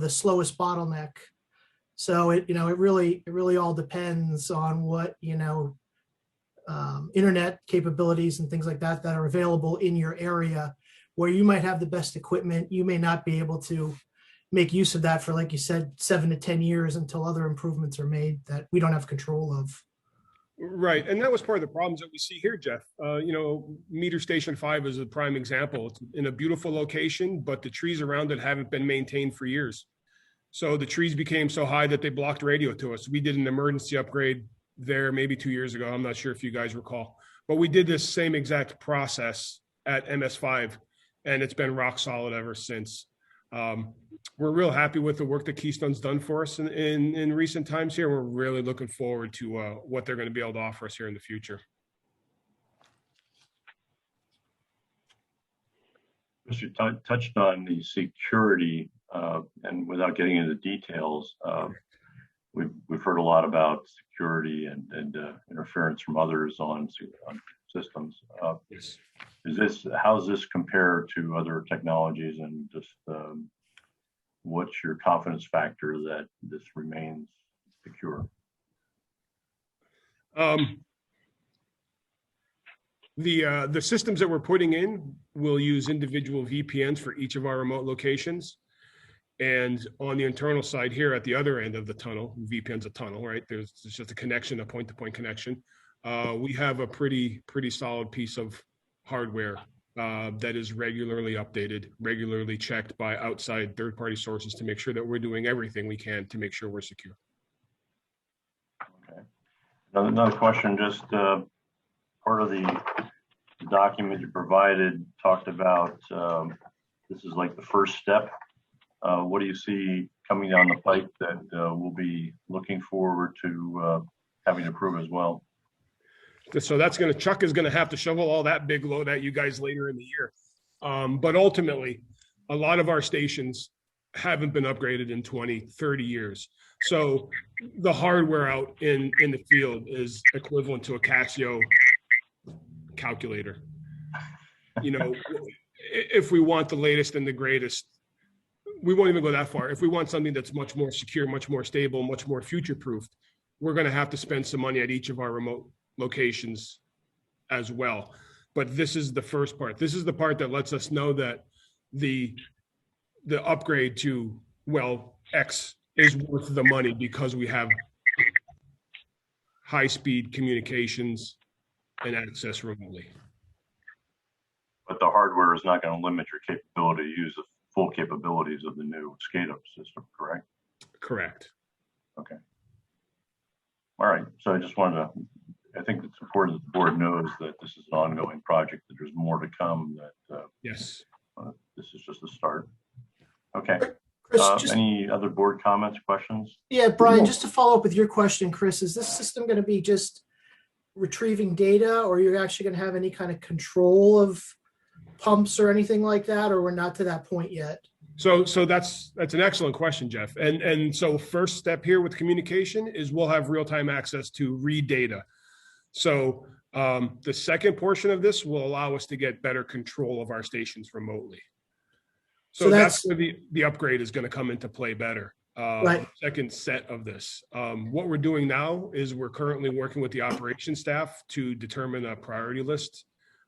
slowest bottleneck. So it really all depends on what, internet capabilities and things like that are available in your area, where you might have the best equipment. You may not be able to make use of that for, like you said, 7 to 10 years until other improvements are made that we don't have control of. Right, and that was part of the problems that we see here, Jeff. Meter Station 5 is a prime example. It's in a beautiful location, but the trees around it haven't been maintained for years. So the trees became so high that they blocked radio to us. We did an emergency upgrade there maybe 2 years ago. I'm not sure if you guys recall, but we did this same exact process at MS5, and it's been rock solid ever since. We're real happy with the work that Keystone's done for us in recent times here. We're really looking forward to what they're going to be able to offer us here in the future. You touched on the security, and without getting into details, we've heard a lot about security and interference from others on systems. Yes. How does this compare to other technologies, and just what's your confidence factor that this remains secure? The systems that we're putting in will use individual VPNs for each of our remote locations. And on the internal side here at the other end of the tunnel, VPN's a tunnel, right? There's just a connection, a point-to-point connection. We have a pretty solid piece of hardware that is regularly updated, regularly checked by outside third-party sources to make sure that we're doing everything we can to make sure we're secure. Okay. Another question, just part of the document you provided talked about this is like the first step. What do you see coming down the pipe that we'll be looking forward to having to approve as well? So that's Chuck is going to have to shovel all that big load at you guys later in the year. But ultimately, a lot of our stations haven't been upgraded in 20, 30 years. So the hardware out in the field is equivalent to a Casio calculator. You know, if we want the latest and the greatest, we won't even go that far. If we want something that's much more secure, much more stable, much more future-proofed, we're going to have to spend some money at each of our remote locations as well. But this is the first part. This is the part that lets us know that the upgrade to, well, X is worth the money because we have high-speed communications and access remotely. But the hardware is not going to limit your capability to use the full capabilities of the new SCADA system, correct? Correct. Okay. All right. So I just wanted to, I think it's important that the board knows that this is an ongoing project, that there's more to come, that yes, this is just the start. Okay. Chris, any other board comments, questions? Yeah, Brian, just to follow up with your question, Chris, is this system going to be just retrieving data, or you're actually going to have any kind of control of pumps or anything like that, or we're not to that point yet? So that's an excellent question, Jeff. And so first step here with communication is we'll have real-time access to read data. So the second portion of this will allow us to get better control of our stations remotely. So that's where the upgrade is going to come into play better. Right. Second set of this. What we're doing now is we're currently working with the operations staff to determine a priority list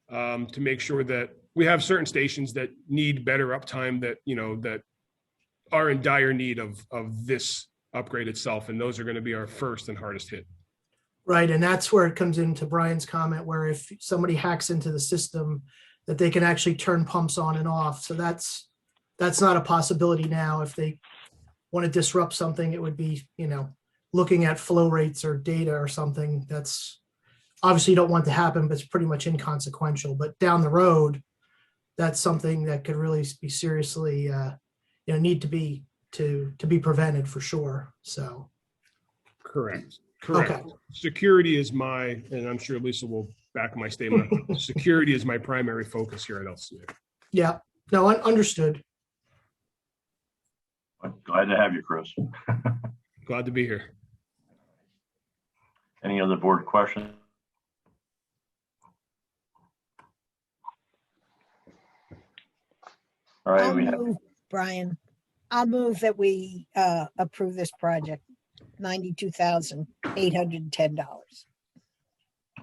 to make sure that we have certain stations that need better uptime, that, you know, that are in dire need of this upgrade itself. And those are going to be our first and hardest hit. Right. And that's where it comes into Brian's comment, where if somebody hacks into the system, that they can actually turn pumps on and off. So that's not a possibility now. If they want to disrupt something, it would be, you know, looking at flow rates or data or something. That's obviously you don't want to happen, but it's pretty much inconsequential. But down the road, that's something that could really be seriously, need to be prevented for sure. So, correct. Okay. Security is and I'm sure Lisa will back my statement. Security is my primary focus here at LCA. Yeah. No, understood. Glad to have you, Chris. Glad to be here. Any other board questions? All right, Brian, I'll move that we approve this project, $92,810.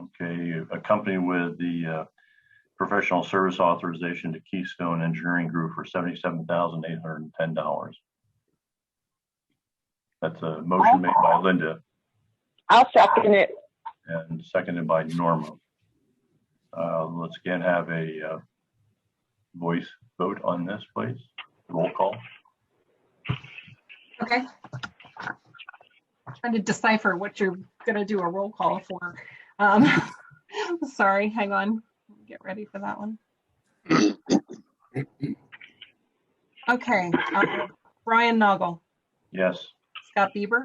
Okay, accompanied with the professional service authorization to Keystone Engineering Group for $77,810. That's a motion made by Linda. I'll second it. And seconded by Norma. Let's again have a voice vote on this, please. Roll call. Okay. Trying to decipher what you're going to do a roll call for. Sorry, hang on. Get ready for that one. Okay. Brian Noggle. Yes. Scott Bieber.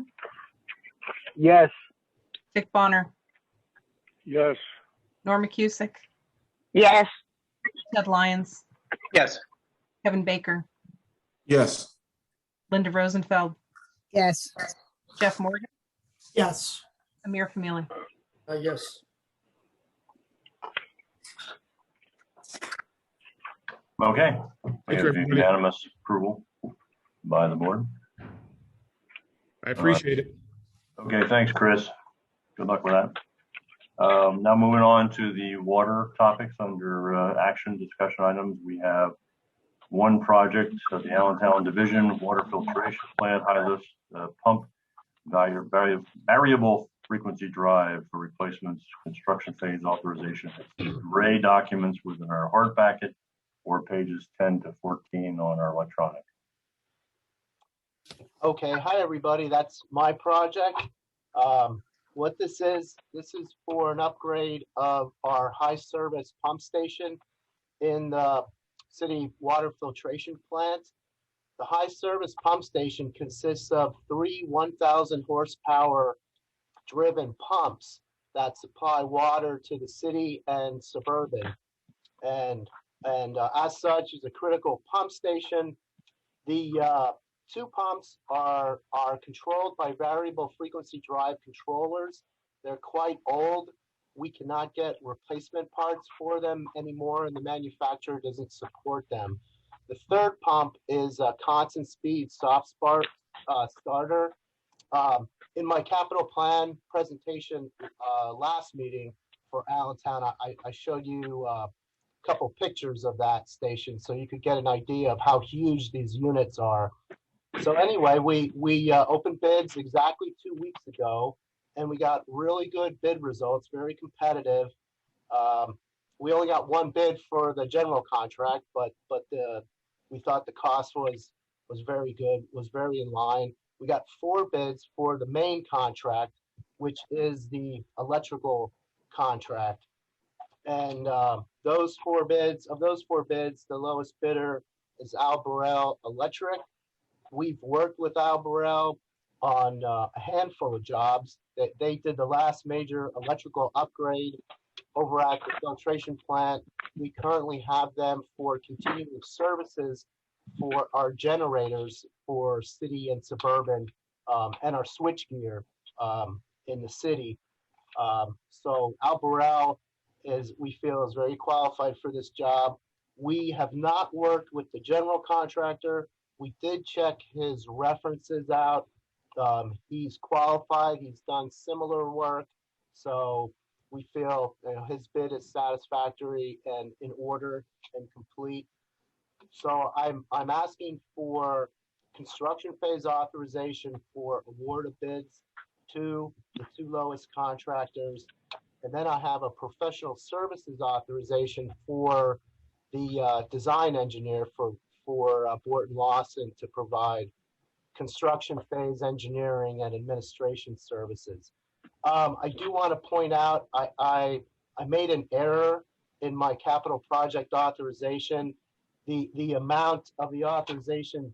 Yes. Dick Bonner. Yes. Norma Cusick. Yes. Ted Lyons. Yes. Kevin Baker. Yes. Linda Rosenfeld. Yes. Jeff Morgan. Yes. Amir Famili. Yes. Okay. We have unanimous approval by the board. I appreciate it. Okay, thanks, Chris. Good luck with that. Now moving on to the water topics under action discussion items. We have one project of the Allentown Division Water Filtration Plant high lift pump variable frequency drive for replacements construction phase authorization. Gray documents within our hard packet or pages 10 to 14 on our electronic. Okay, hi everybody. That's my project. What this is for an upgrade of our high service pump station in the city water filtration plant. The high service pump station consists of three 1,000 horsepower driven pumps that supply water to the city and suburban. And as such, is a critical pump station. The two pumps are controlled by variable frequency drive controllers. They're quite old. We cannot get replacement parts for them anymore, and the manufacturer doesn't support them. The third pump is a constant speed soft spark starter. In my capital plan presentation last meeting for Allentown, I showed you a couple pictures of that station so you could get an idea of how huge these units are. So anyway, we opened bids exactly 2 weeks ago, and we got really good bid results, very competitive. We only got one bid for the general contract, but we thought the cost was very good, was very in line. We got 4 bids for the main contract, which is the electrical contract. And those 4 bids, the lowest bidder is Al Burrell Electric. We've worked with Al Burrell on a handful of jobs. They did the last major electrical upgrade over at the filtration plant. We currently have them for continuing services for our generators for city and suburban and our switchgear in the city. So Al Burrell we feel is very qualified for this job. We have not worked with the general contractor. We did check his references out. He's qualified. He's done similar work. So we feel his bid is satisfactory and in order and complete. So I'm asking for construction phase authorization for award of bids to the 2 lowest contractors. And then I have a professional services authorization for the design engineer for Borton Lawson to provide construction phase engineering and administration services. I do want to point out, I made an error in my capital project authorization. The amount of the authorization,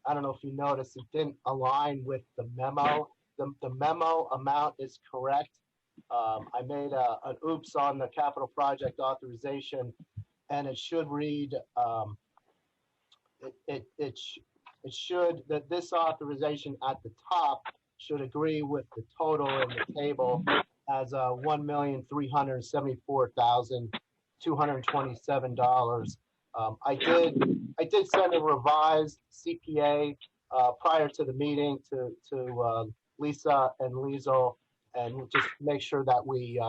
I don't know if you noticed, it didn't align with the memo. The memo amount is correct. I made an oops on the capital project authorization, and it should read, it should, that this authorization at the top should agree with the total in the table as $1,374,227. I did send a revised CPA prior to the meeting to Lisa and Liesel, and just make sure that we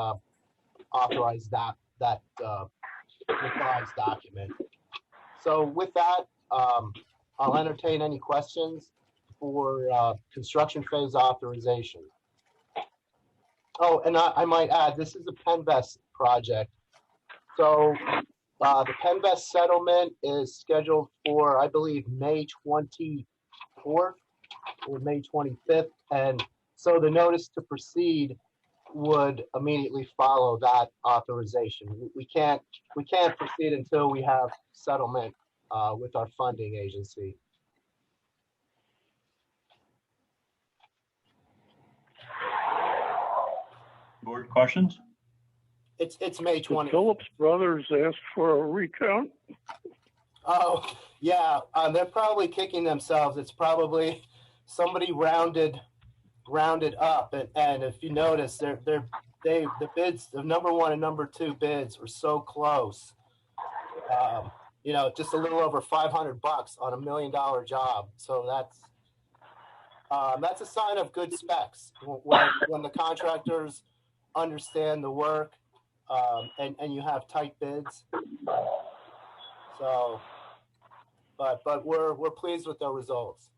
authorize that revised document. So with that, I'll entertain any questions for construction phase authorization. Oh, and I might add, this is a Penvest project. So the Penvest settlement is scheduled for, I believe, May 24th or May 25th. And so the notice to proceed would immediately follow that authorization. We can't proceed until we have settlement with our funding agency. Board questions? It's May 20th. Phillips Brothers asked for a recount. Oh, yeah. They're probably kicking themselves. It's probably somebody rounded up. And if you notice, the bids, the number 1 and number 2 bids were so close. Just a little over $500 on $1 million job. So that's a sign of good specs when the contractors understand the work and you have tight bids. So, but we're pleased with the results.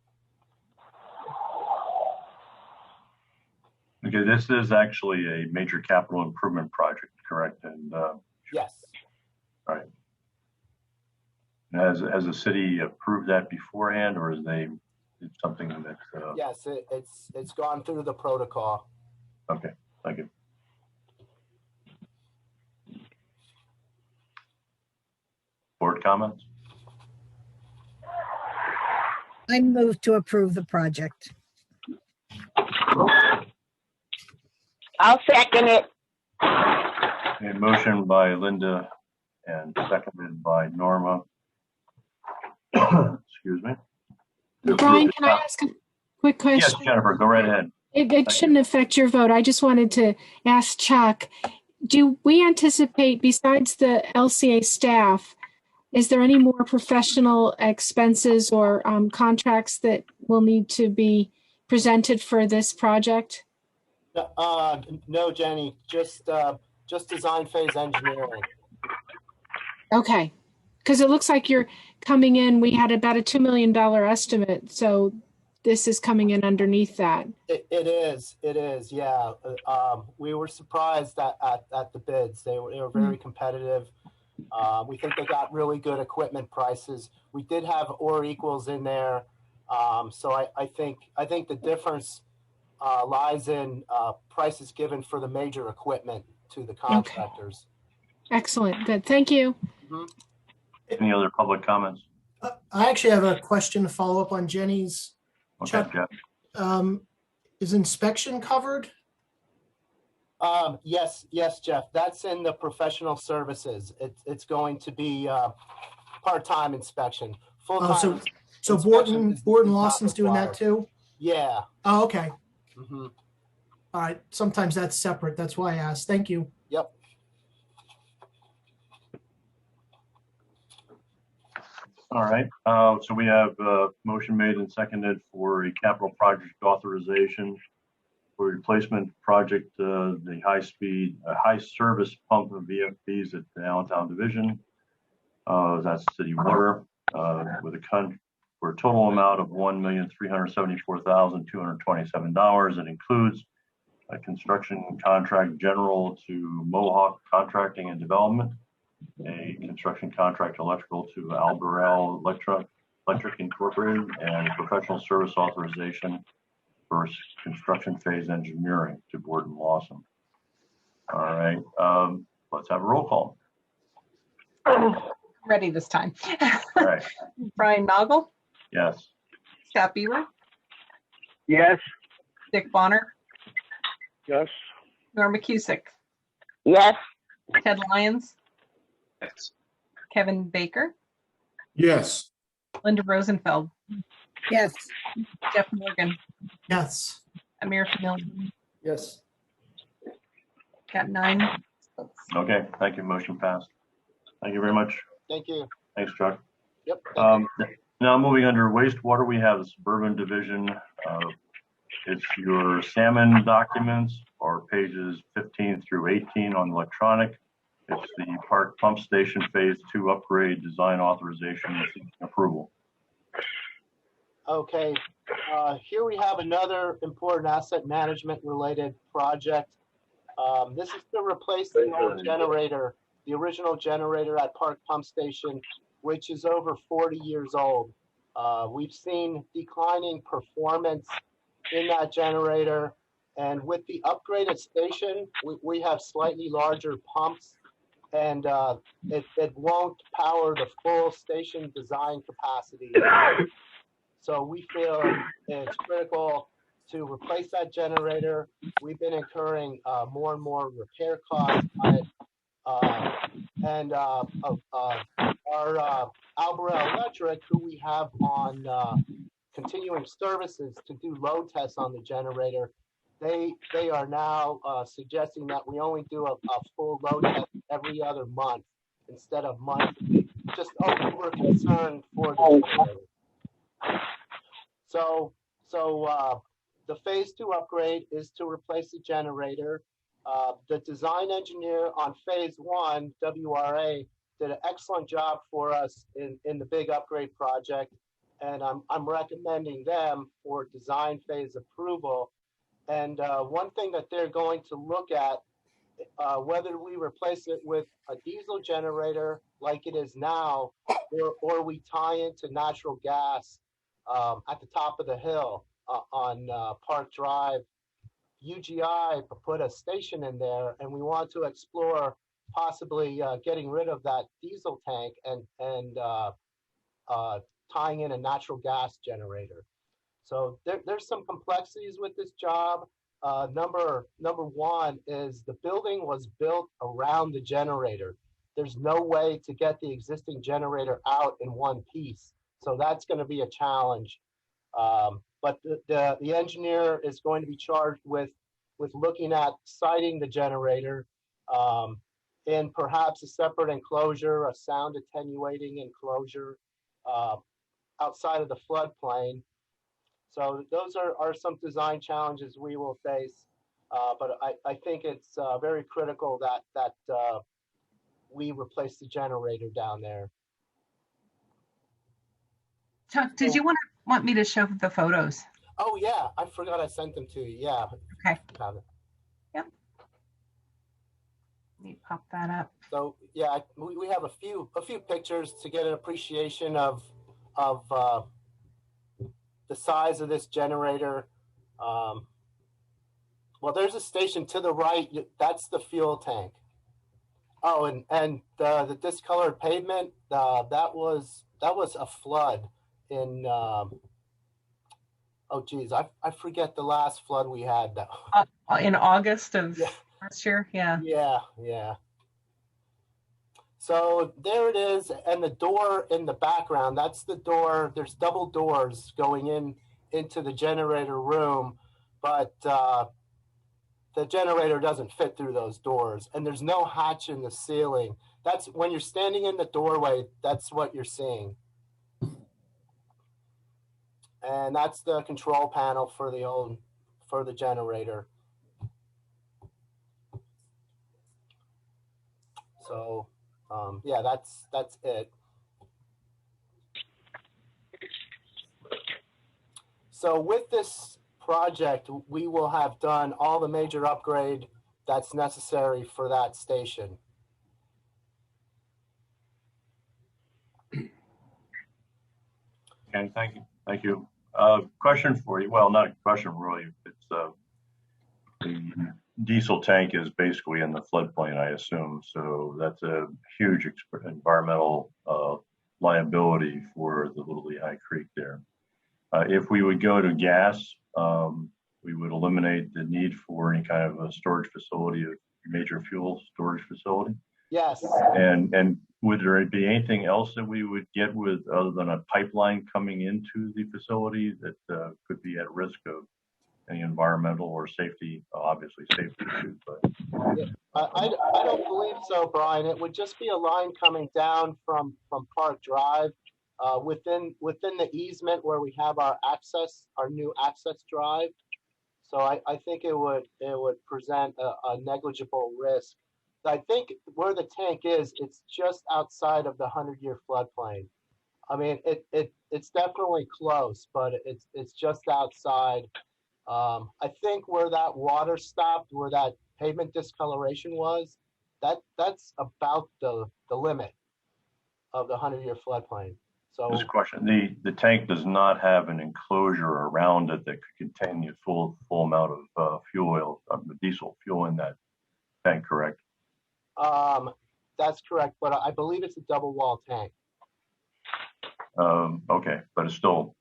Okay, this is actually a major capital improvement project, correct? And yes. All right. Has the city approved that beforehand, or is it's something that's? Yes, it's gone through the protocol. Okay, thank you. Board comments? I move to approve the project. I'll second it. A motion by Linda and seconded by Norma. Excuse me. Brian, can I ask a quick question? Yes, Jennifer, go right ahead. It shouldn't affect your vote. I just wanted to ask Chuck, do we anticipate, besides the LCA staff, is there any more professional expenses or contracts that will need to be presented for this project? No, Jenny, just design phase engineering. Okay, because it looks like you're coming in, we had about a $2 million estimate, so this is coming in underneath that. It is, yeah. We were surprised at the bids. They were very competitive. We think they got really good equipment prices. We did have or equals in there. So I think the difference lies in prices given for the major equipment to the contractors. Okay. Excellent. Good. Thank you. Mm-hmm. Any other public comments? I actually have a question to follow up on Jenny's. Okay, Chuck, Jeff. is inspection covered? Yes, Jeff. That's in the professional services. It's going to be part-time inspection. Full-time. So Borton Lawson's doing that too? Yeah. Oh, okay. Mm-hmm. All right. Sometimes that's separate. That's why I asked. Thank you. Yep. All right. So we have a motion made and seconded for a capital project authorization for replacement project, the high service pump of VFBs at the Allentown Division. That's city water with for a total amount of $1,374,227. It includes a construction contract general to Mohawk Contracting and Development, a construction contract electrical to Alberell Electric Incorporated, and professional service authorization for construction phase engineering to Borton Lawson. All right, let's have a roll call. Ready this time. All right. Brian Noggle, Yes. Scott Beaver, Yes. Dick Bonner, Yes. Norma Cusick, Yes. Ted Lyons, Yes. Kevin Baker, Yes. Linda Rosenfeld, Yes. Jeff Morgan, Yes. Amir Famil. Yes. Got 9. Okay, thank you. Motion passed. Thank you very much. Thank you. Thanks, Chuck. Yep. Now moving under wastewater, we have the Suburban Division. It's your salmon documents, or pages 15 through 18 on electronic. It's the Park Pump Station Phase 2 upgrade design authorization and approval. Okay. Here we have another important asset management related project. This is to replace the old generator, the original generator at Park Pump Station, which is over 40 years old. We've seen declining performance in that generator, and with the upgraded station, we have slightly larger pumps, and it won't power the full station design capacity. So we feel it's critical to replace that generator. We've been incurring more and more repair costs on it. And our Alberell Electric, who we have on continuing services to do load tests on the generator, they are now suggesting that we only do a full load test every other month instead of monthly. Just we're concerned for the generator. So the phase 2 upgrade is to replace the generator. The design engineer on phase 1, WRA, did an excellent job for us in the big upgrade project, and I'm recommending them for design phase approval. And one thing that they're going to look at, whether we replace it with a diesel generator like it is now, or we tie into natural gas at the top of the hill on Park Drive, UGI put a station in there, and we want to explore possibly getting rid of that diesel tank and tying in a natural gas generator. So there's some complexities with this job. Number one is the building was built around the generator. There's no way to get the existing generator out in one piece. So that's going to be a challenge. But the engineer is going to be charged with looking at siting the generator in perhaps a separate enclosure, a sound attenuating enclosure outside of the floodplain. So those are some design challenges we will face. But I think it's very critical that we replace the generator down there. Chuck, did you want me to show the photos? Oh yeah, I forgot I sent them to you. Yeah. Okay. Yep. Let me pop that up. So yeah, we have a few pictures to get an appreciation of the size of this generator. Well, there's a station to the right. That's the fuel tank. Oh, and the discolored pavement. That was a flood in. Oh geez, I forget the last flood we had. In August of last year. Yeah. Yeah. So there it is, and the door in the background, that's the door. There's double doors going into the generator room, but the generator doesn't fit through those doors, and there's no hatch in the ceiling. That's when you're standing in the doorway, that's what you're seeing. And that's the control panel for the generator. So yeah, that's it. So with this project, we will have done all the major upgrade that's necessary for that station. Okay, thank you. Question for you. Well, not a question really. It's the diesel tank is basically in the floodplain, I assume. So that's a huge environmental liability for the Little Lehigh Creek there. If we would go to gas, we would eliminate the need for any kind of a storage facility, a major fuel storage facility. Yes. And would there be anything else that we would get with other than a pipeline coming into the facility that could be at risk of any environmental or safety, obviously safety issues? But yeah, I don't believe so, Brian. It would just be a line coming down from Park Drive within the easement where we have our new access drive. So I think it would present a negligible risk. I think where the tank is, it's just outside of the 100-year floodplain. I mean, it's definitely close, but it's just outside. I think where that water stopped, where that pavement discoloration was, that's about the limit of the 100-year floodplain. So this question, the tank does not have an enclosure around it that could contain the full amount of fuel oil, the diesel fuel in that tank, correct? That's correct, but I believe it's a double wall tank. Okay, but it's still,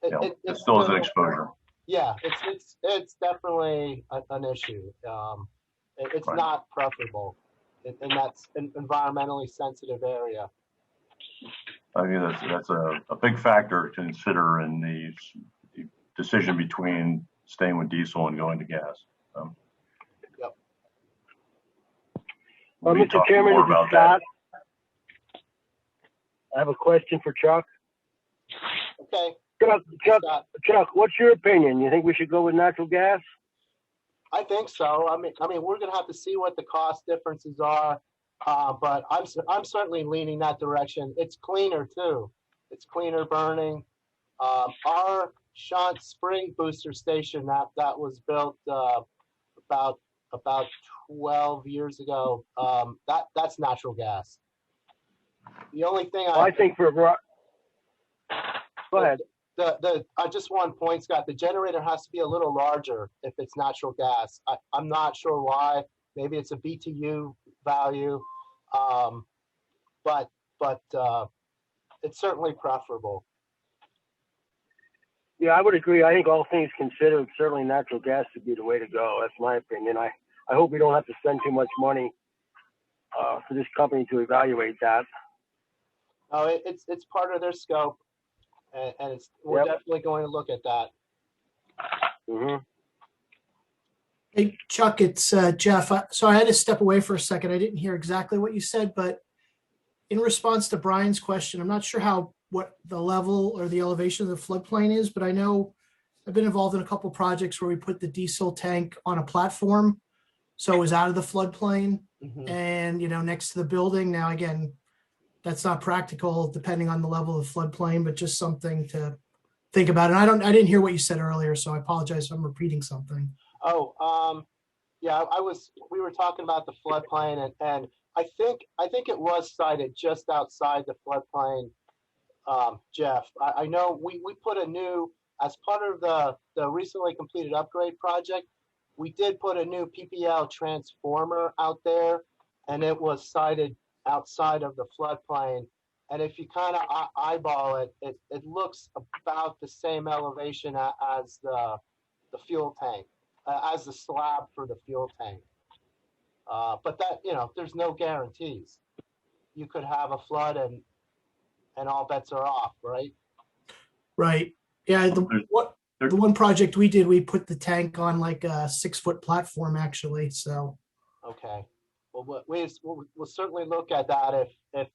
it still is an exposure. Yeah, it's definitely an issue. It's right. Not preferable, and that's an environmentally sensitive area. I mean, that's a big factor to consider in the decision between staying with diesel and going to gas. Yep. We'll Mr. Chairman, this is Scott. I have a question for Chuck. Okay. Chuck, what's your opinion? You think we should go with natural gas? I think so. I mean, we're going to have to see what the cost differences are, but I'm certainly leaning that direction. It's cleaner too. It's cleaner burning. Our Shant Spring booster station that was built about 12 years ago. That's natural gas. The only thing I think for go ahead. just one point, Scott. The generator has to be a little larger if it's natural gas. I'm not sure why. Maybe it's a BTU value, but it's certainly preferable. Yeah, I would agree. I think all things considered, certainly natural gas would be the way to go. That's my opinion. I hope we don't have to spend too much money for this company to evaluate that. Oh, it's part of their scope, and we're definitely going to look at that. Mm-hmm. Hey, Chuck, it's Jeff. So I had to step away for a second. I didn't hear exactly what you said, but in response to Brian's question, I'm not sure what the level or the elevation of the floodplain is, but I know I've been involved in a couple projects where we put the diesel tank on a platform, so it was out of the floodplain and next to the building. Now, again, that's not practical depending on the level of floodplain, but just something to think about. And I didn't hear what you said earlier, so I apologize if I'm repeating something. Oh, yeah, we were talking about the floodplain, and I think it was sited just outside the floodplain, Jeff. I know we put as part of the recently completed upgrade project, we did put a new PPL transformer out there, and it was sited outside of the floodplain. And if you kind of eyeball it, it looks about the same elevation as the fuel tank, as the slab for the fuel tank. But that, there's no guarantees. You could have a flood and all bets are off, right? Right. Yeah. The one project we did, we put the tank on like a 6-foot platform, actually. So. Okay. Well, we'll certainly look at that if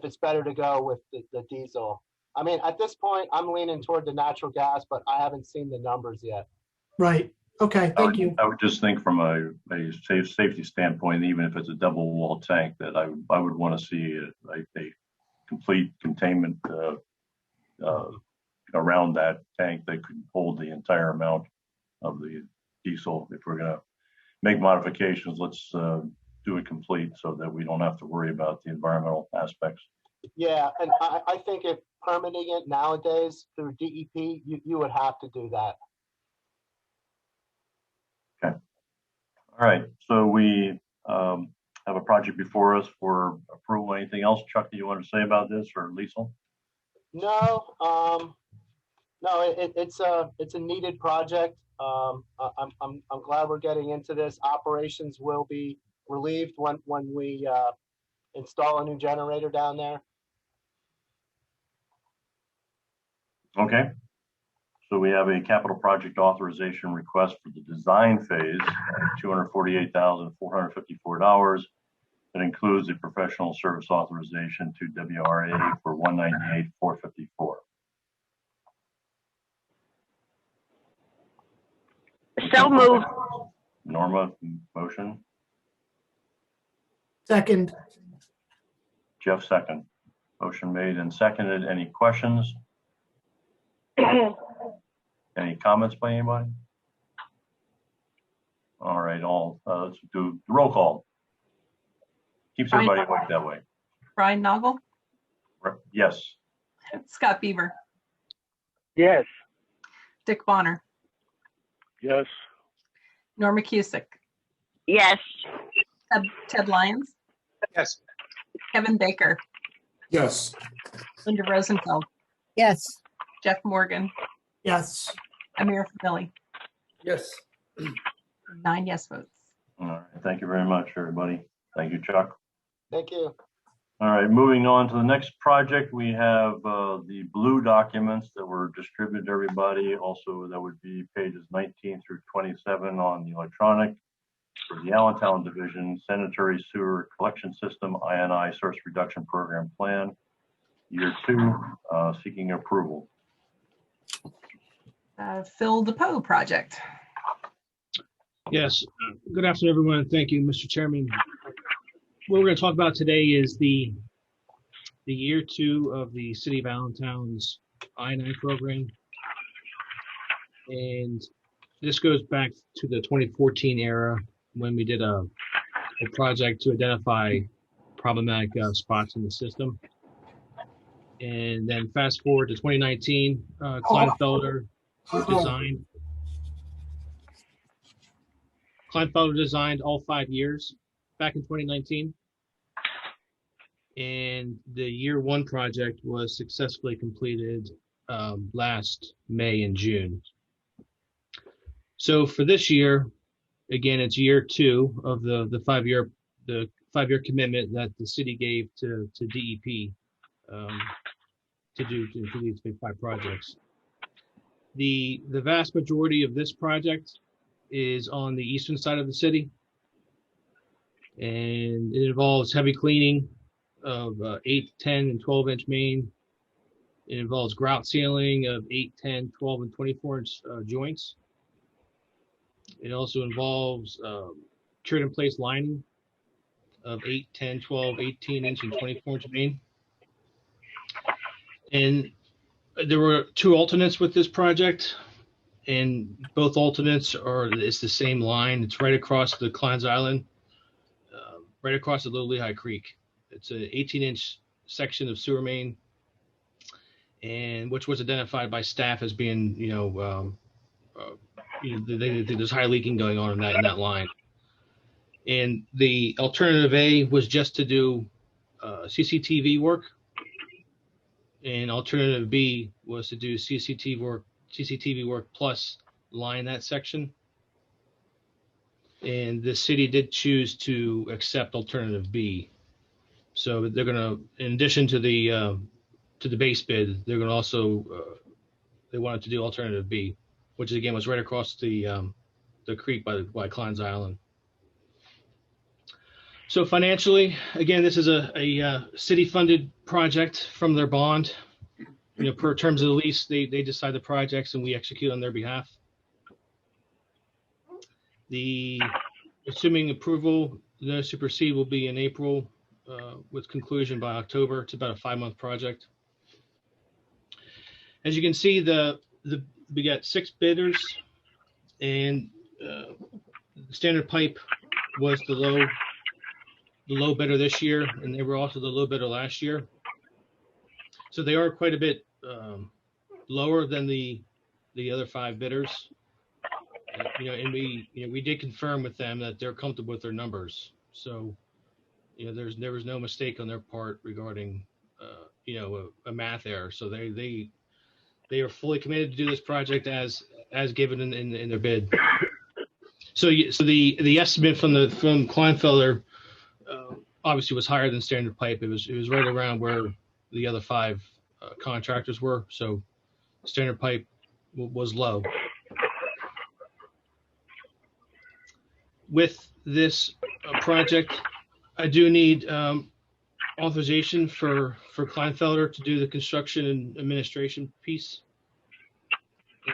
it's better to go with the diesel. I mean, at this point, I'm leaning toward the natural gas, but I haven't seen the numbers yet. Right. Okay. Thank you. I would just think from a safety standpoint, even if it's a double wall tank, that I would want to see a complete containment around that tank that could hold the entire amount of the diesel. If we're going to make modifications, let's do it complete so that we don't have to worry about the environmental aspects. Yeah, and I think if permitting it nowadays through DEP, you would have to do that. Okay. All right. So we have a project before us for approval. Anything else, Chuck, that you want to say about this, or Liesl? No, it's a needed project. I'm glad we're getting into this. Operations will be relieved when we install a new generator down there. Okay. So we have a capital project authorization request for the design phase, $248,454. That includes a professional service authorization to WRA for $198,454. So moved. Norma, motion. Second. Jeff, second. Motion made and seconded. Any questions? Any comments by anybody? All right, let's do the roll call. Keeps everybody awake that way. Brian Noggle? Yes. Scott Bieber? Yes. Dick Bonner? Yes. Norma Cusick? Yes. Ted Lyons? Yes. Kevin Baker? Yes. Linda Rosenfeld? Yes. Jeff Morgan? Yes. Amir Fadili? Yes. 9 yes votes. All right. Thank you very much, everybody. Thank you, Chuck. Thank you. All right. Moving on to the next project, we have the blue documents that were distributed to everybody. Also, that would be pages 19 through 27 on the electronic for the Allentown Division Sanitary Sewer Collection System INI Source Reduction Program Plan, Year 2, seeking approval. Phil DePoe project. Yes. Good afternoon, everyone, and thank you, Mr. Chairman. What we're going to talk about today is the year 2 of the City of Allentown's I-9 program. And this goes back to the 2014 era when we did a project to identify problematic spots in the system. And then fast forward to 2019, Kleinfelder designed all 5 years back in 2019. And the year one project was successfully completed last May and June. So for this year, again, it's year two of the 5 year commitment that the city gave to DEP to do these big 5 projects. The vast majority of this project is on the eastern side of the city, and it involves heavy cleaning of 8, 10, and 12-inch main. It involves grout sealing of 8, 10, 12, and 24-inch joints. It also involves cured in place lining of 8, 10, 12, 18-inch, and 24-inch main. And there were 2 alternates with this project, and both alternates it's the same line. It's right across the Klein's Island, right across the Little Lehigh Creek. It's an 18-inch section of sewer main, and which was identified by staff as being, there's high leaking going on in that line. And the alternative A was just to do CCTV work, and alternative B was to do CCTV work plus line that section. And the city did choose to accept alternative B. So they're going to, in addition to the base bid, they're going to also they wanted to do alternative B, which again was right across the creek by Klein's Island. So financially, again, this is a city-funded project from their bond. Per terms of the lease, they decide the projects and we execute on their behalf. Assuming approval, the notice to proceed will be in April with conclusion by October. It's about a 5-month project. As you can see, we got 6 bidders, and Standard Pipe was the low bidder this year, and they were also the low bidder last year. So they are quite a bit lower than the other 5 bidders. And we did confirm with them that they're comfortable with their numbers. So there was no mistake on their part regarding a math error. So they are fully committed to do this project as given in their bid. So the estimate from Kleinfelder obviously was higher than Standard Pipe. It was right around where the other 5 contractors were. So Standard Pipe was low. With this project, I do need authorization for Kleinfelder to do the construction and administration piece.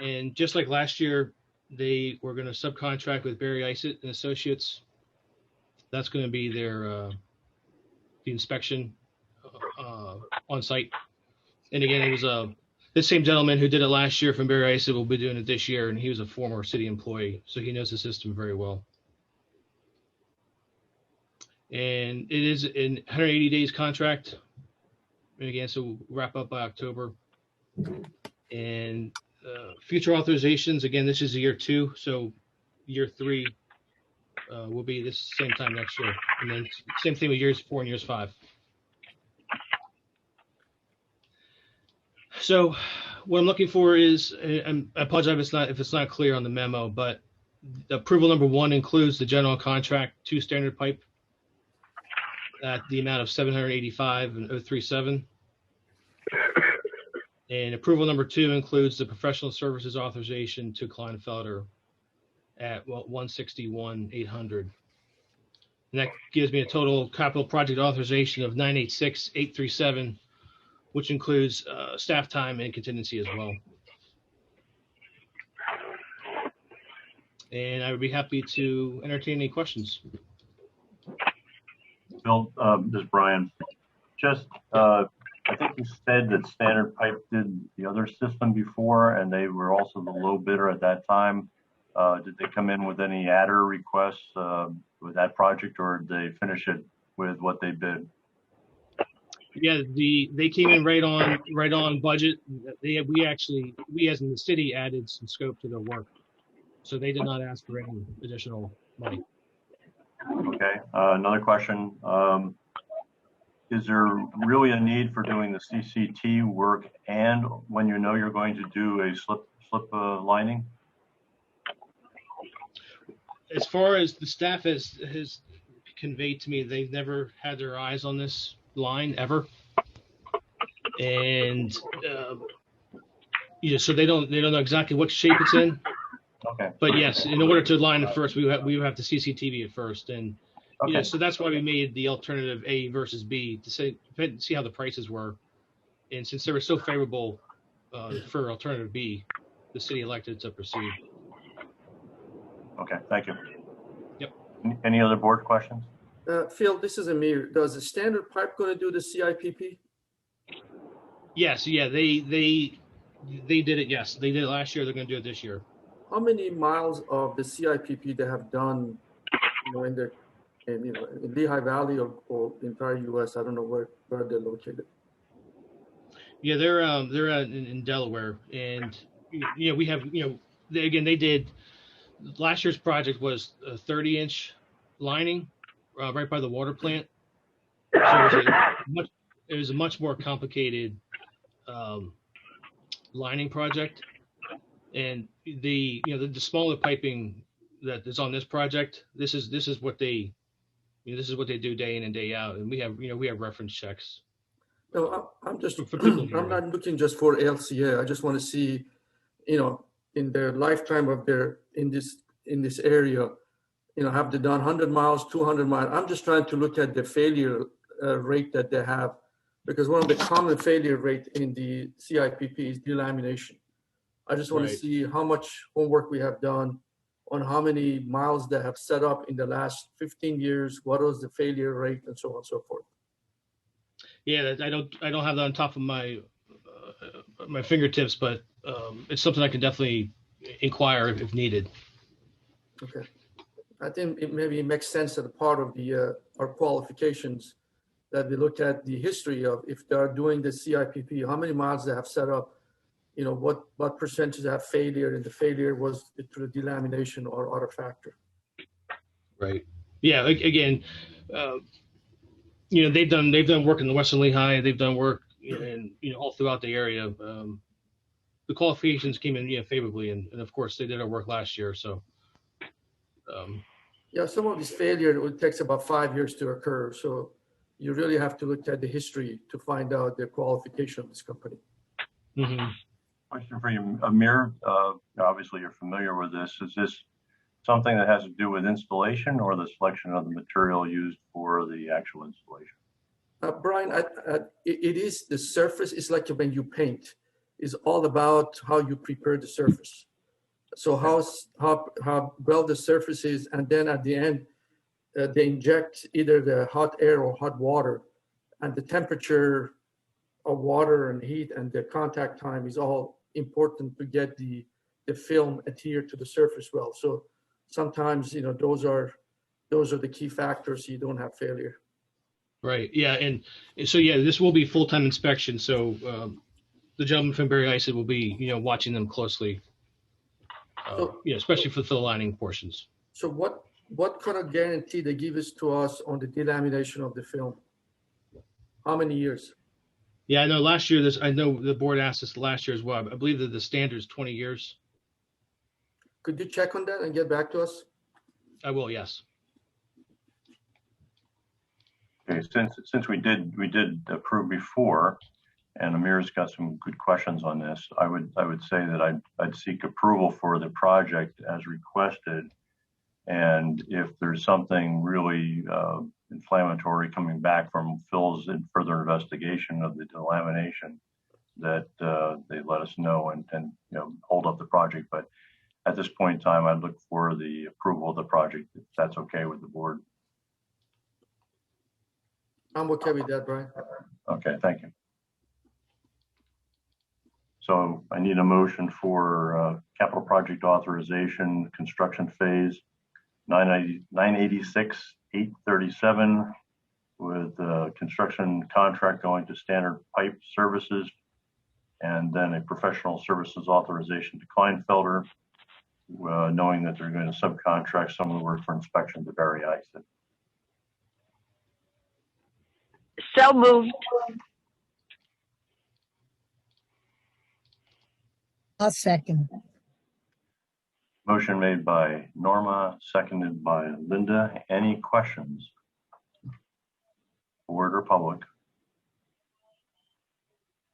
And just like last year, they were going to subcontract with Barry Isett and Associates. That's going to be their the inspection on site. And again, it was this same gentleman who did it last year from Barry Isett will be doing it this year, and he was a former city employee, so he knows the system very well. And it is an 180 days contract. And again, so we'll wrap up by October. And future authorizations, again, this is year 2. So year 3 will be this same time next year. And then same thing with years 4 and years 5. So what I'm looking for is, and I apologize if it's not clear on the memo, but the approval number 1 includes the general contract to Standard Pipe at the amount of $785,037. And approval number 2 includes the professional services authorization to Kleinfelder at $161,800. And that gives me a total capital project authorization of $986,837, which includes staff time and contingency as well. And I would be happy to entertain any questions. Bill, this is Brian. Just, I think you said that Standard Pipe did the other system before, and they were also the low bidder at that time. Did they come in with any adder requests with that project, or did they finish it with what they bid? Yeah, they came in right on budget. We as in the city added some scope to their work, so they did not ask for any additional money. Okay, another question. Is there really a need for doing the CCT work and when you know you're going to do a slip lining? As far as the staff has conveyed to me, they've never had their eyes on this line ever, and so they don't know exactly what shape it's in. Okay. But yes, in order to line it first, we would have to CCTV it first, and okay. So that's why we made the alternative A versus B to see how the prices were, and since they were so favorable for alternative B, the city elected to proceed. Okay, thank you. Yep. Any other board questions? Phil, this is Amir. Does the standard pipe going to do the CIPP? Yes, yeah, they did it. Yes, they did it last year. They're going to do it this year. How many miles of the CIPP they have done, in Lehigh Valley or the entire U.S.? I don't know where they're located. Yeah, they're in Delaware, and we have they did last year's project was a 30-inch lining right by the water plant. So it was a much more complicated lining project, and the smaller piping that is on this project. This is what they do day in and day out, and we have reference checks. No, I'm not looking just for LCA. I just want to see, in their lifetime of in this area, have they done 100 miles, 200 miles? I'm just trying to look at the failure rate that they have, because one of the common failure rate in the CIPP is delamination. I just want to see how much homework we have done on how many miles they have set up in the last 15 years, what was the failure rate, and so on and so forth. Yeah, I don't have that on top of my fingertips, but it's something I can definitely inquire if needed. Okay, I think it makes sense that a part of our qualifications that we look at the history of if they are doing the CIPP, how many miles they have set up, what percentage have failure, and the failure was through delamination or other factor. Right. Yeah. Again. They've done work in the Western Lehigh. They've done work in all throughout the area. The qualifications came in favorably, and of course they did our work last year. So yeah, some of these failure it takes about 5 years to occur. So you really have to look at the history to find out the qualification of this company. Mm-hmm. Question for you, Amir. Obviously you're familiar with this. Is this something that has to do with installation or the selection of the material used for the actual installation? Brian, it is the surface. It's like when you paint. It's all about how you prepare the surface. So how well the surface is, and then at the end, they inject either the hot air or hot water, and the temperature of water and heat and the contact time is all important to get the film adhere to the surface well. So sometimes those are the key factors. So you don't have failure. Right. Yeah. And so this will be full-time inspection. So the gentleman from Barry Isid will be watching them closely. Especially for the lining portions. So what kind of guarantee they give us on the delamination of the film? How many years? Yeah, I know last year I know the board asked us last year as well. I believe that the standard is 20 years. Could you check on that and get back to us? I will, yes. Okay, since we did approve before, and Amir's got some good questions on this, I would say that I'd seek approval for the project as requested, and if there's something really inflammatory coming back from Phil's further investigation of the delamination, that they let us know and hold up the project. But at this point in time, I'd look for the approval of the project, if that's okay with the board. I'm okay with that, Brian. Okay, thank you. So I need a motion for capital project authorization, construction phase 986-837, with construction contract going to Standard Pipe Services, and then a professional services authorization to Kleinfelder, knowing that they're going to subcontract some of the work for inspection to Barry Eisen. So moved. I'll second. Motion made by Norma, seconded by Linda. Any questions? Board or public?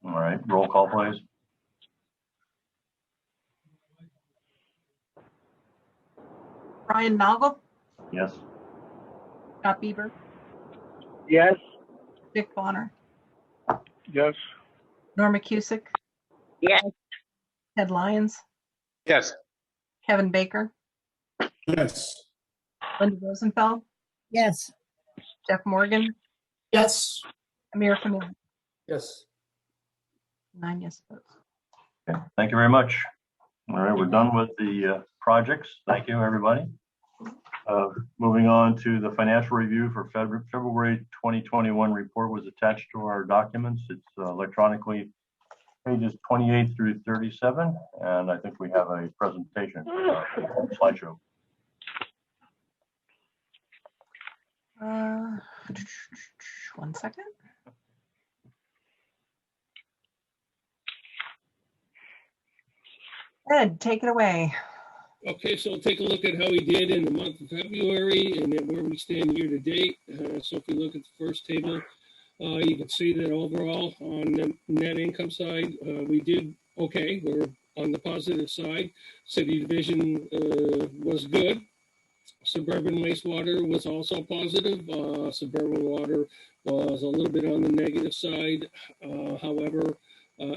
All right, roll call, please. Brian Nagel, Yes. Scott Bieber, Yes. Dick Bonner, Yes. Norma Cusick, Yes. Ted Lyons, Yes. Kevin Baker, Yes. Linda Rosenfeld, Yes. Jeff Morgan, Yes. Amir Famil. Yes. 9 yes votes. Okay, thank you very much. All right, we're done with the projects. Thank you, everybody. Moving on to the financial review for February 2021 report was attached to our documents. It's electronically pages 28 through 37, and I think we have a presentation slideshow. One second. Ed, take it away. Okay, so we'll take a look at how we did in the month of February and then where we stand year to date. So if you look at the first table, you can see that overall on the net income side, we did okay. We're on the positive side. City division was good. Suburban wastewater was also positive. Suburban water was a little bit on the negative side. However,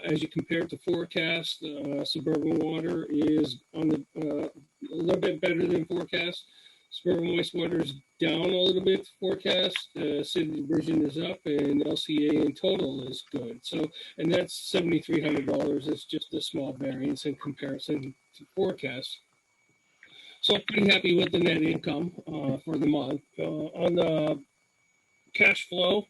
as you compare it to forecast, suburban water is on the a little bit better than forecast. Suburban wastewater is down a little bit to forecast. City division is up, and LCA in total is good. So, and that's $7,300. It's just a small variance in comparison to forecast. So I'm pretty happy with the net income for the month. On the cash flow,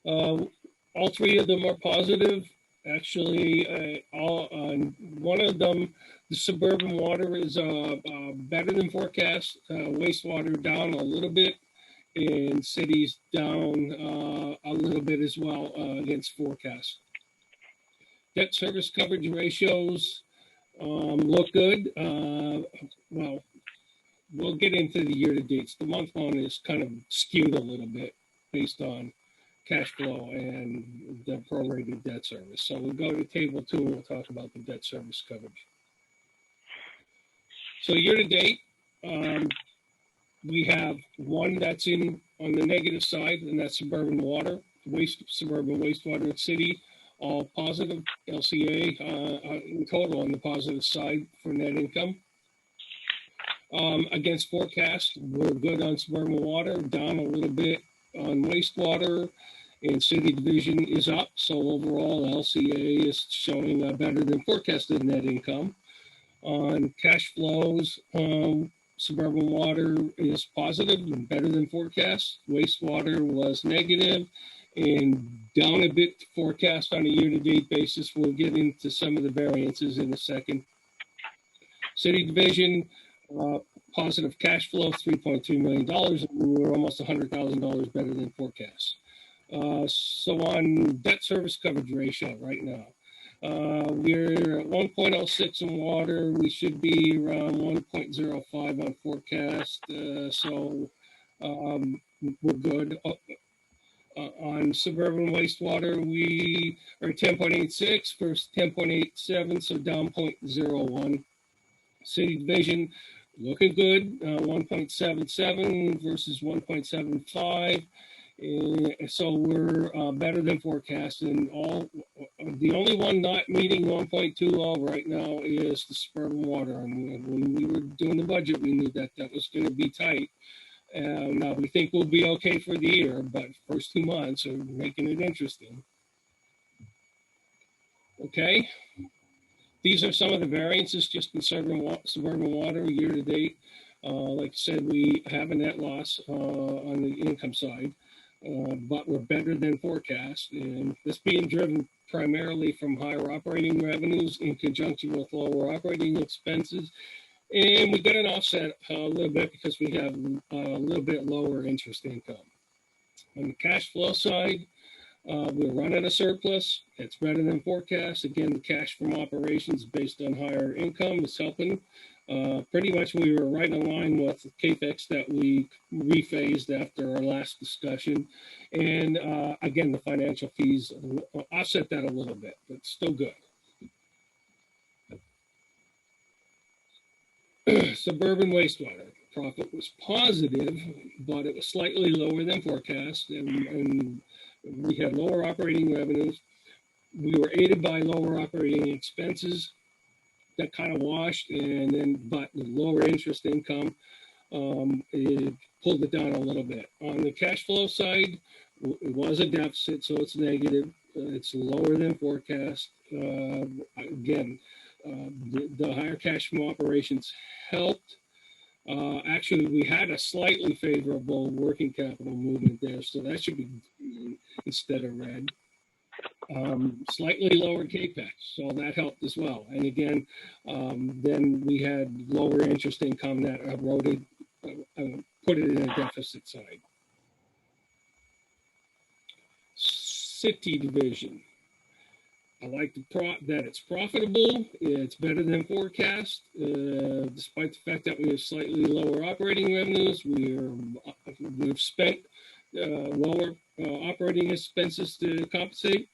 all three of them are positive. Actually, one of them, the suburban water is better than forecast. Wastewater down a little bit, and cities down a little bit as well against forecast. Debt service coverage ratios look good. Well, we'll get into the year-to-dates. The month one is kind of skewed a little bit based on cash flow and the prorated debt service. So we'll go to table 2 and we'll talk about the debt service coverage. So year-to-date, we have one that's on the negative side, and that's suburban water, suburban wastewater and city, all positive. LCA in total on the positive side for net income. Against forecast, we're good on suburban water, down a little bit on wastewater, and city division is up. So overall, LCA is showing better than forecasted net income. On cash flows, suburban water is positive and better than forecast. Wastewater was negative and down a bit to forecast on a year-to-date basis. We'll get into some of the variances in a second. City division, positive cash flow of $3.2 million, and we're almost $100,000 better than forecast. So on debt service coverage ratio right now, we're at 1.06 in water. We should be around 1.05 on forecast. So we're good. On suburban wastewater, we are 10.86 versus 10.87, so down 0.01. City division, looking good, 1.77 versus 1.75. So we're better than forecast. And the only one not meeting 1.20 right now is the suburban water. And when we were doing the budget, we knew that was going to be tight. Now we think we'll be okay for the year, but first 2 months are making it interesting. Okay. These are some of the variances just in suburban water year to date. Like I said, we have a net loss on the income side. but we're better than forecast. And this being driven primarily from higher operating revenues in conjunction with lower operating expenses. And we got an offset a little bit because we have a little bit lower interest income. On the cash flow side, we're running a surplus. It's better than forecast. Again, the cash from operations based on higher income is helping. Pretty much we were right in line with the CAPEX that we rephased after our last discussion. And again, the financial fees offset that a little bit, but still good. Suburban wastewater profit was positive, but it was slightly lower than forecast, and we had lower operating revenues. We were aided by lower operating expenses that kind of washed, and then but the lower interest income it pulled it down a little bit. On the cash flow side, it was a deficit, so it's negative. It's lower than forecast. Again, the higher cash from operations helped. Actually, we had a slightly favorable working capital movement there, so that should be green instead of red. Slightly lower CAPEX, so that helped as well. And again, then we had lower interest income that eroded, put it in a deficit side. City division. I like that it's profitable. It's better than forecast, despite the fact that we have slightly lower operating revenues. We've spent lower operating expenses to compensate.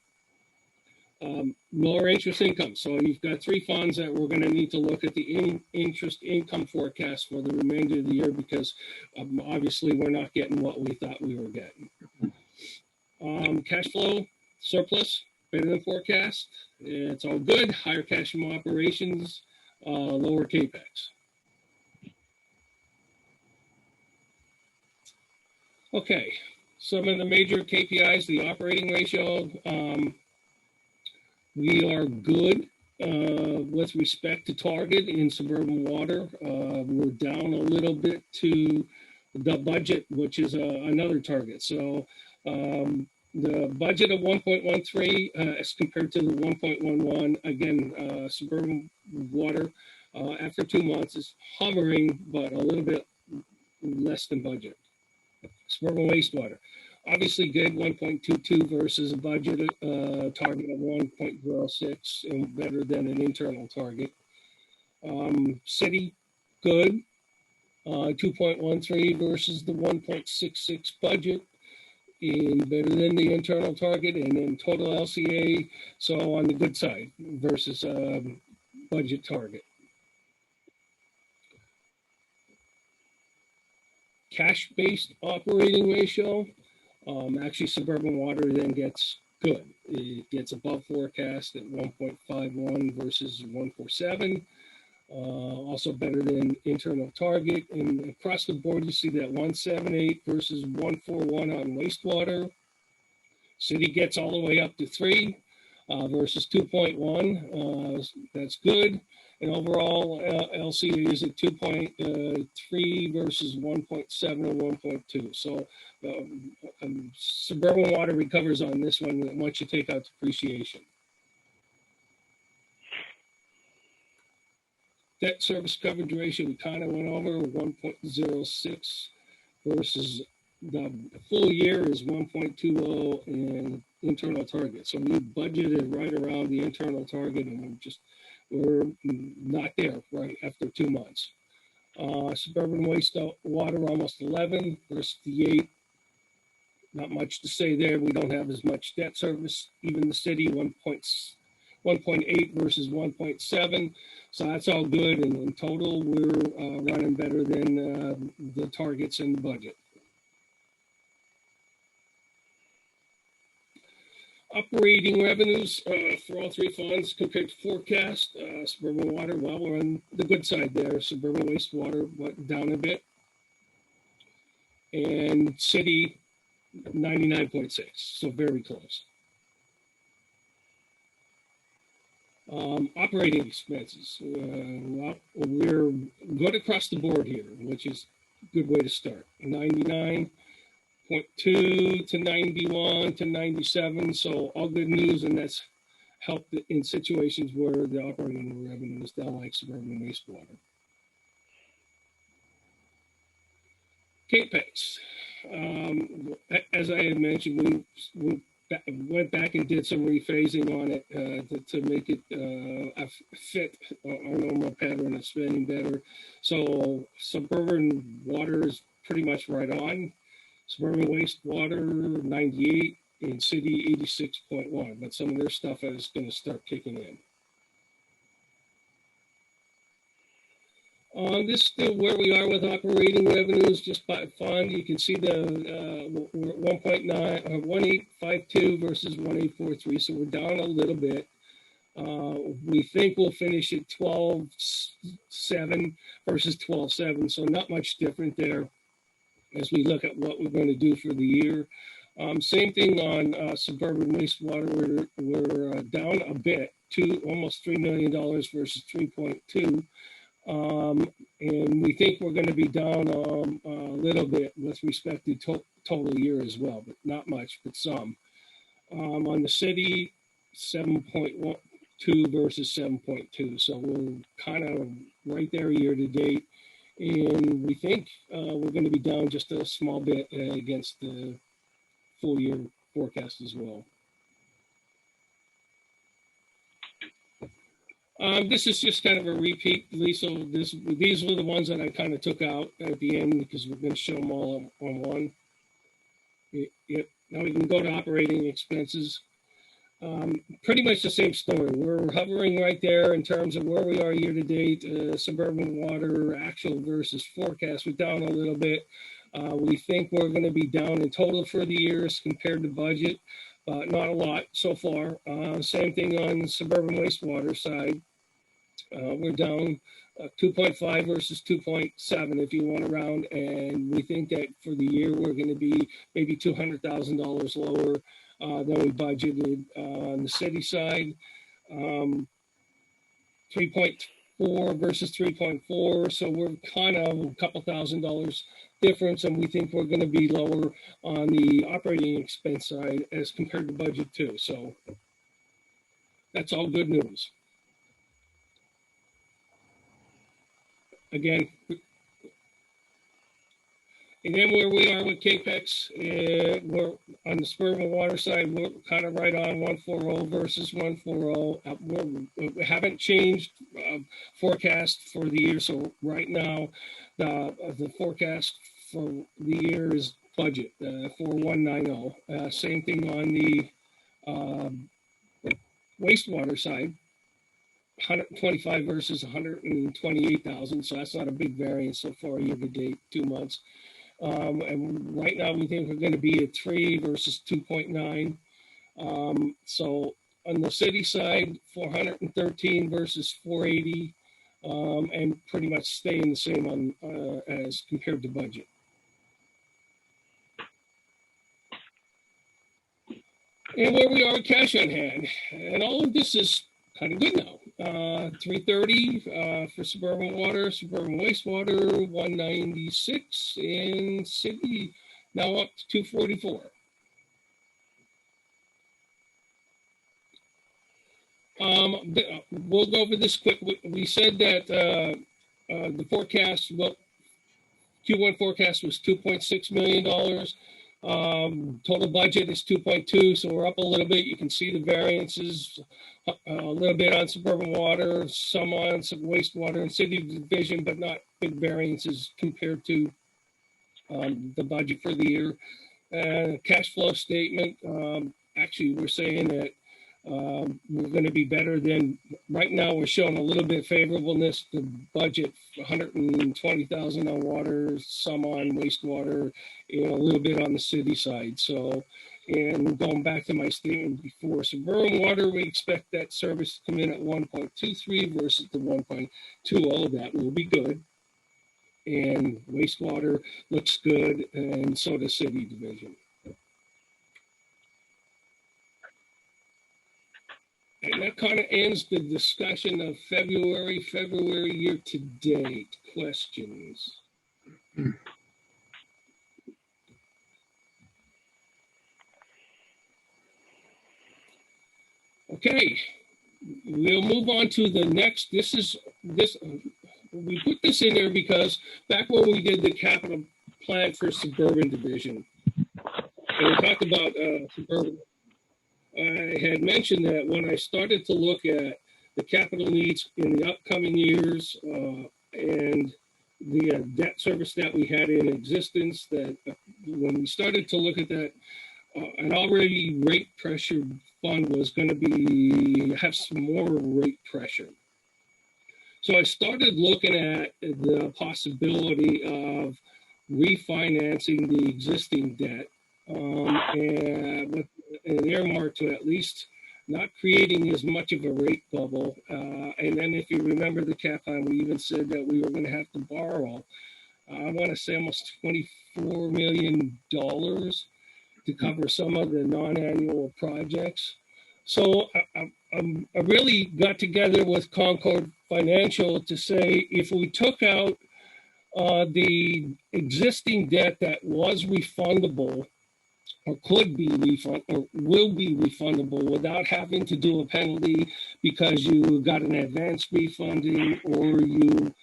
Lower interest income. So you've got three funds that we're going to need to look at the interest income forecast for the remainder of the year because obviously we're not getting what we thought we were getting. Cash flow surplus. Better than forecast. It's all good. Higher cash from operations, lower CAPEX. Okay, some of the major KPIs, the operating ratio, we are good with respect to target in suburban water. We're down a little bit to the budget, which is another target. So the budget of 1.13 as compared to the 1.11, again, suburban water after 2 months is hovering, but a little bit less than budget. Suburban wastewater, obviously good, 1.22 versus a budget target of 1.06, and better than an internal target. City, good, 2.13 versus the 1.66 budget, and better than the internal target, and then total LCA, so on the good side versus budget target. Cash-based operating ratio, actually suburban water then gets good. It gets above forecast at 1.51 versus 1.47. Also better than internal target. And across the board, you see that 1.78 versus 1.41 on wastewater. City gets all the way up to 3 versus 2.1. That's good. And overall, LCA is at 2.3 versus 1.7 or 1.2. So suburban water recovers on this one once you take out depreciation. Debt service coverage ratio, we kind of went over 1.06 versus the full year is 1.20 and internal target. So we budgeted right around the internal target, and we're not there right after 2 months. Suburban wastewater almost 11 versus the 8. Not much to say there. We don't have as much debt service. Even the city 1.8 versus 1.7. So that's all good. And in total, we're running better than the targets in the budget. Operating revenues for all three funds compared to forecast. Suburban water, well, we're on the good side there. Suburban wastewater went down a bit. And city, 99.6, so very close. Operating expenses, well, we're good across the board here, which is a good way to start. 99, 0.2 to 91 to 97. So all good news, and that's helped in situations where the operating revenue is down, like suburban wastewater. CAPEX. As I had mentioned, we went back and did some rephasing on it to make it fit our normal pattern of spending better. So suburban water is pretty much right on. Suburban wastewater 98 and city 86.1, but some of their stuff is going to start kicking in. This is where we are with operating revenues just by fund. You can see the we're at 1852 versus 1843, so we're down a little bit. We think we'll finish at 12.7 versus 12.7, so not much different there as we look at what we're going to do for the year. Same thing on suburban wastewater. We're down a bit to almost $3 million versus 3.2. And we think we're going to be down a little bit with respect to total year as well, but not much, but some. On the city, 7.2 versus 7.2. So we're kind of right there year to date. And we think we're going to be down just a small bit against the full year forecast as well. This is just kind of a repeat, Lisa. These were the ones that I kind of took out at the end because we're going to show them all on one. Yep. Now we can go to operating expenses. Pretty much the same story. We're hovering right there in terms of where we are year to date. Suburban water actual versus forecast. We're down a little bit. We think we're going to be down in total for the years compared to budget. Not a lot so far. Same thing on the suburban wastewater side. We're down 2.5 versus 2.7 if you want to round, and we think that for the year we're going to be maybe $200,000 lower than we budgeted on the city side. 3.4 versus 3.4, so we're kind of a couple $1,000s difference, and we think we're going to be lower on the operating expense side as compared to budget too. So that's all good news. Again, and then where we are with CAPEX, we're on the suburban water side, we're kind of right on 140 versus 140. We haven't changed forecast for the year, so right now the forecast for the year is budget 4190. Same thing on the wastewater side. 125 versus 128,000, so that's not a big variance so far year to date, 2 months. And right now we think we're going to be at 3 versus 2.9. So on the city side, 413 versus 480, and pretty much staying the same on as compared to budget. And where we are with cash on hand, and all of this is kind of good now. 330 for suburban water, suburban wastewater, 196, and city now up to 244. We'll go over this quick. We said that the forecast, Q1 forecast was $2.6 million. Total budget is 2.2, so we're up a little bit. You can see the variances a little bit on suburban water, some on some wastewater and city division, but not big variances compared to the budget for the year. Cash flow statement, actually we're saying that we're going to be better than, right now we're showing a little bit favorableness to budget, 120,000 on water, some on wastewater, and a little bit on the city side. So, and going back to my statement before, suburban water, we expect that service to come in at 1.23 versus the 1.20. That will be good. And wastewater looks good, and so does city division. And that kind of ends the discussion of February year to date. Questions? Okay, we'll move on to the next. We put this in there because back when we did the capital plan for suburban division, and we talked about suburban, I had mentioned that when I started to look at the capital needs in the upcoming years and the debt service that we had in existence, that when we started to look at that, an already rate pressured fund was going to have some more rate pressure. So I started looking at the possibility of refinancing the existing debt and with an earmark to at least not creating as much of a rate bubble. And then if you remember the cap plan, we even said that we were going to have to borrow, I want to say almost $24 million to cover some of the non-annual projects. So I really got together with Concord Financial to say if we took out the existing debt that was refundable or could be refundable or will be refundable without having to do a penalty because you got an advance refunding or you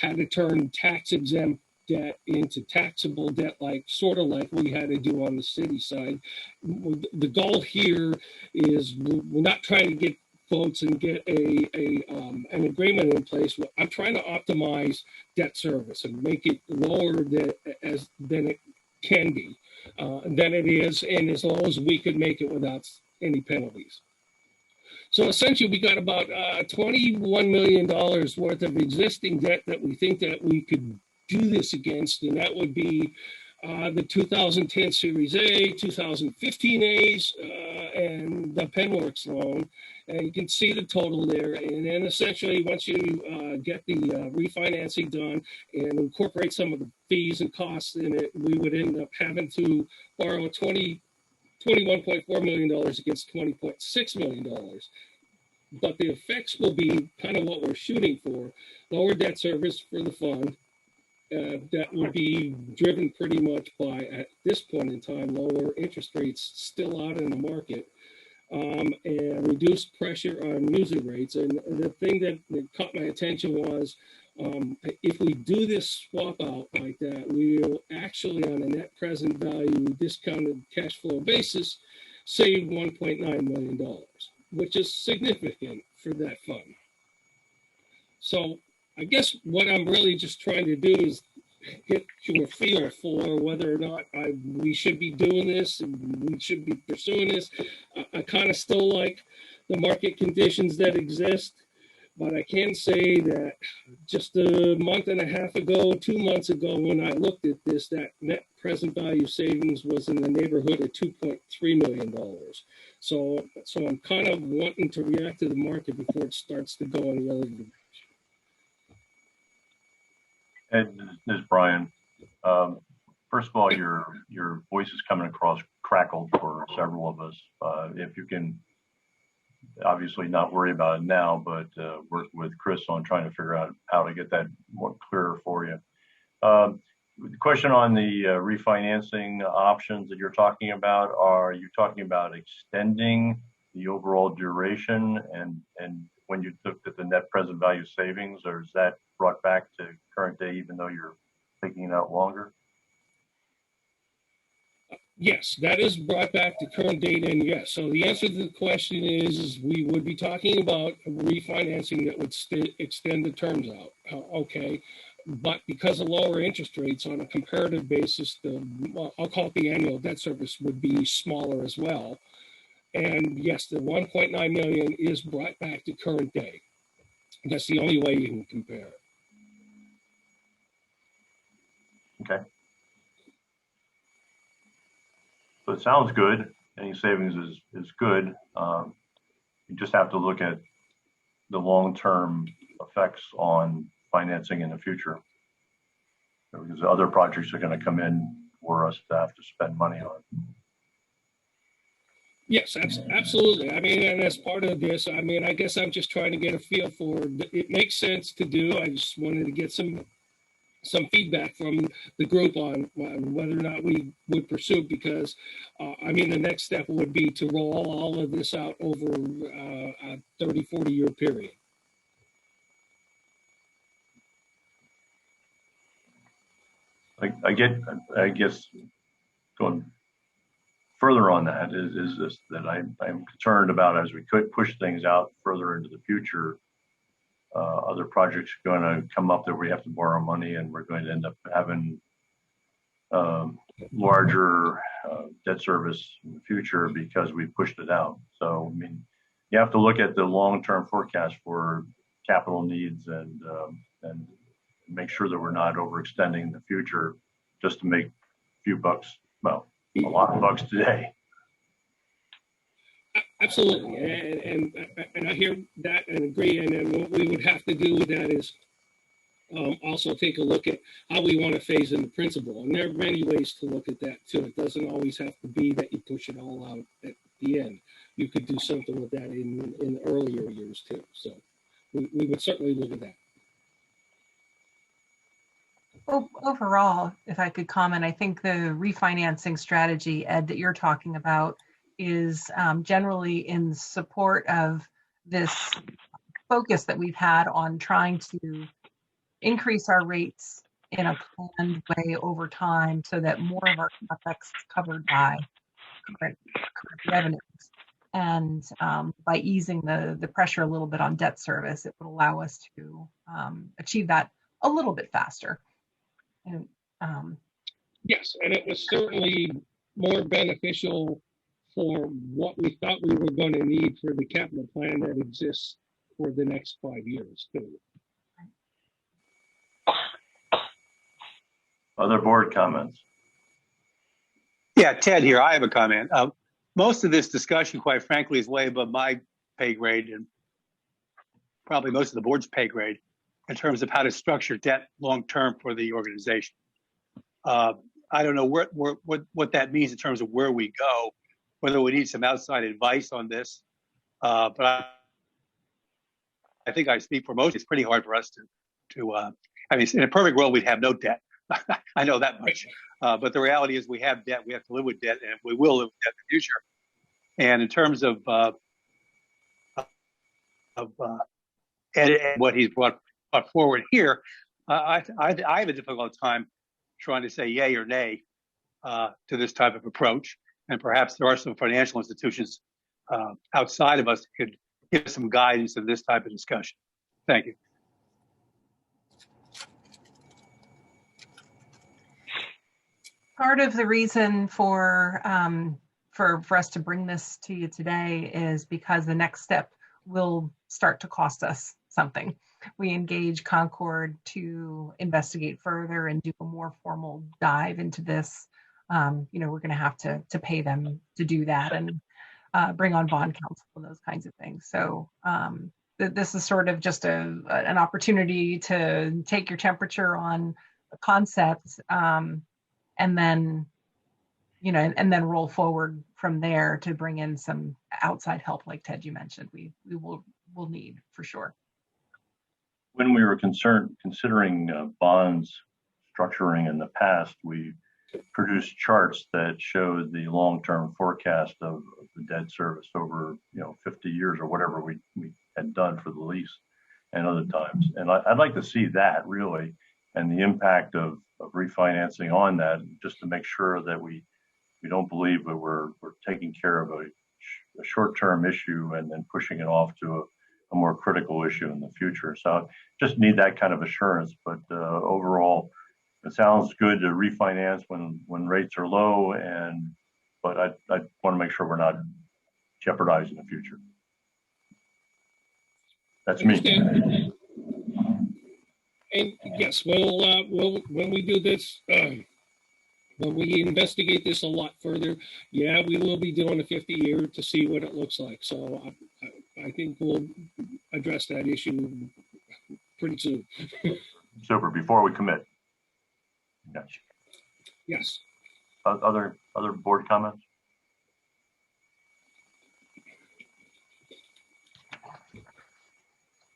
had to turn tax exempt debt into taxable debt, sort of like we had to do on the city side. The goal here is we're not trying to get votes and get an agreement in place. I'm trying to optimize debt service and make it lower than it can be, than it is, and as low as we could make it without any penalties. So essentially, we got about $21 million worth of existing debt that we think that we could do this against, and that would be the 2010 Series A, 2015 A's, and the Penworks loan. And you can see the total there. And then essentially, once you get the refinancing done and incorporate some of the fees and costs in it, we would end up having to borrow $21.4 million against $20.6 million. But the effects will be kind of what we're shooting for: lower debt service for the fund. That would be driven pretty much by, at this point in time, lower interest rates still out in the market, and reduced pressure on user rates. And the thing that caught my attention was, if we do this swap out like that, we'll actually, on a net present value discounted cash flow basis, save $1.9 million, which is significant for that fund. So I guess what I'm really just trying to do is get you a feel for whether or not we should be doing this and we should be pursuing this. I kind of still like the market conditions that exist, but I can say that just a month and a half ago, 2 months ago, when I looked at this, that net present value savings was in the neighborhood of $2.3 million. So I'm kind of wanting to react to the market before it starts to go in the other direction. Ed, this is Brian. First of all, your voice is coming across crackled for several of us. If you can, obviously not worry about it now, but work with Chris on trying to figure out how to get that more clearer for you. The question on the refinancing options that you're talking about, are you talking about extending the overall duration and when you looked at the net present value savings, or is that brought back to current day even though you're taking it out longer? Yes, that is brought back to current date, and yes. So the answer to the question is we would be talking about refinancing that would extend the terms out. Okay, but because of lower interest rates on a comparative basis, I'll call it the annual debt service would be smaller as well. And yes, the 1.9 million is brought back to current day. That's the only way you can compare it. Okay. So it sounds good. Any savings is good. You just have to look at the long-term effects on financing in the future, because other projects are going to come in for us to have to spend money on. Yes, absolutely. I mean, and as part of this, I mean, I guess I'm just trying to get a feel for it. Makes sense to do. I just wanted to get some some feedback from the group on whether or not we would pursue, because I mean, the next step would be to roll all of this out over a 30, 40-year period. I guess going further on that is this, that I'm concerned about as we could push things out further into the future. Other projects are going to come up that we have to borrow money, and we're going to end up having larger debt service in the future because we pushed it out. So, I mean, you have to look at the long-term forecast for capital needs and make sure that we're not overextending in the future just to make a few bucks. Well, a lot of bucks today. Absolutely, and I hear that and agree. And then what we would have to do with that is also take a look at how we want to phase in the principal. And there are many ways to look at that too. It doesn't always have to be that you push it all out at the end. You could do something with that in the earlier years too. So we would certainly look at that. Well, overall, if I could comment, I think the refinancing strategy, Ed, that you're talking about is generally in support of this focus that we've had on trying to increase our rates in a planned way over time so that more of our capex is covered by current revenues. And by easing the pressure a little bit on debt service, it would allow us to achieve that a little bit faster. And, yes, and it was certainly more beneficial for what we thought we were going to need for the capital plan that exists for the next 5 years too. Other board comments? Yeah, Ted here. I have a comment. Most of this discussion, quite frankly, is way above my pay grade and probably most of the board's pay grade in terms of how to structure debt long-term for the organization. I don't know what that means in terms of where we go, whether we need some outside advice on this. But I think I speak for most. It's pretty hard for us to I mean, in a perfect world, we'd have no debt. I know that much. But the reality is we have debt. We have to live with debt, and we will live with debt in the future. And in terms of Ed, what he's brought forward here, I have a difficult time trying to say yay or nay to this type of approach. And perhaps there are some financial institutions outside of us that could give some guidance in this type of discussion. Thank you. part of the reason for us to bring this to you today is because the next step will start to cost us something. We engage Concord to investigate further and do a more formal dive into this. We're going to have to pay them to do that and bring on bond counsel and those kinds of things. So this is sort of just an opportunity to take your temperature on the concepts, and then roll forward from there to bring in some outside help, like Ted, you mentioned. We'll need for sure. When we were considering bonds structuring in the past, we produced charts that showed the long-term forecast of the debt service over 50 years or whatever we had done for the lease and other times. And I'd like to see that really, and the impact of refinancing on that, just to make sure that we don't believe that we're taking care of a short-term issue and then pushing it off to a more critical issue in the future. So just need that kind of assurance. But overall, it sounds good to refinance when rates are low, but I want to make sure we're not jeopardizing the future. That's me. And yes, we'll when we do this, when we investigate this a lot further, yeah, we will be doing a 50-year to see what it looks like. So I think we'll address that issue pretty soon. Super. Before we commit. Gotcha. Yes. Other board comments?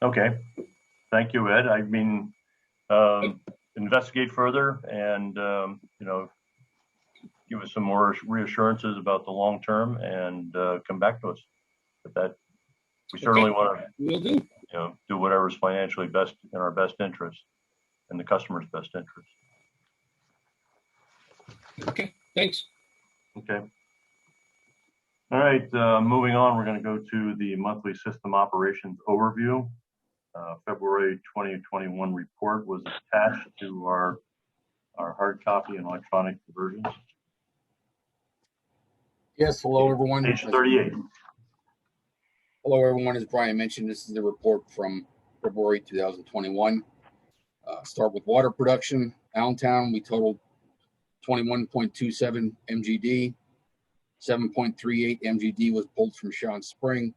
Okay. Thank you, Ed. I mean, in investigate further and, you know, give us some more reassurances about the long term and come back to us. But that we certainly want to, you know, do whatever's financially best in our best interest and the customer's best interest. Okay, thanks. Okay. All right, moving on, we're going to go to the monthly system operations overview. February 2021 report was attached to our hard copy and electronic versions. Yes, hello everyone. Page 38. Hello everyone, as Brian mentioned, this is the report from February 2021. Start with water production. Allentown, we totaled 21.27 MGD. 7.38 MGD was pulled from Sean Spring.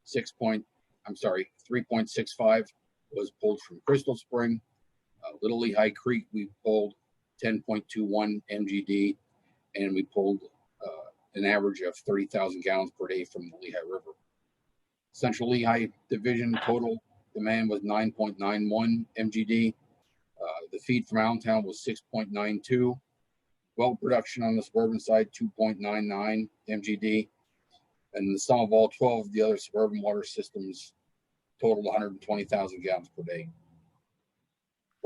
3.65 was pulled from Crystal Spring. Little Lehigh Creek, we pulled 10.21 MGD, and we pulled an average of 30,000 gallons per day from the Lehigh River. Central Lehigh Division total demand was 9.91 MGD. The feed from Allentown was 6.92. Well production on the suburban side, 2.99 MGD. And the sum of all 12 of the other suburban water systems totaled 120,000 gallons per day.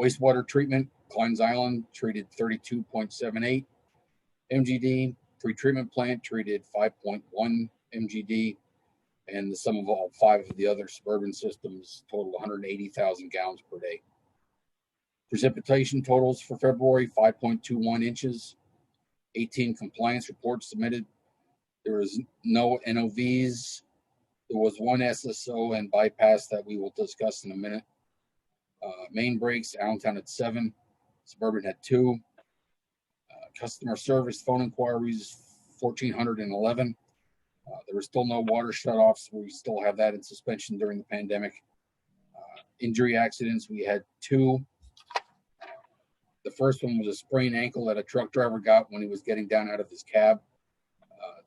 Wastewater treatment, Klein's Island treated 32.78 MGD. Pre-treatment plant treated 5.1 MGD. And the sum of all 5 of the other suburban systems totaled 180,000 gallons per day. Precipitation totals for February, 5.21 inches. 18 compliance reports submitted. There was no NOVs. There was one SSO and bypass that we will discuss in a minute. Main breaks, Allentown at 7, Suburban at 2. Customer service phone inquiries, 1,411. There were still no water shutoffs. We still have that in suspension during the pandemic. Injury accidents, we had 2. The first one was a sprained ankle that a truck driver got when he was getting down out of his cab.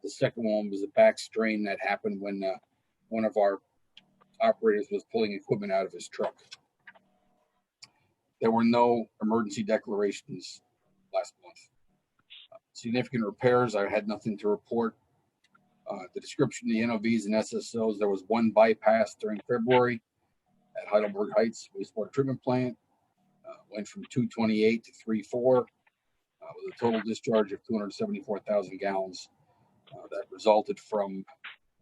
The second one was a back strain that happened when one of our operators was pulling equipment out of his truck. There were no emergency declarations last month. Significant repairs, I had nothing to report. The description of the NOVs and SSOs, there was one bypass during February at Heidelberg Heights wastewater treatment plant. Went from 228 to 34 with a total discharge of 274,000 gallons. That resulted from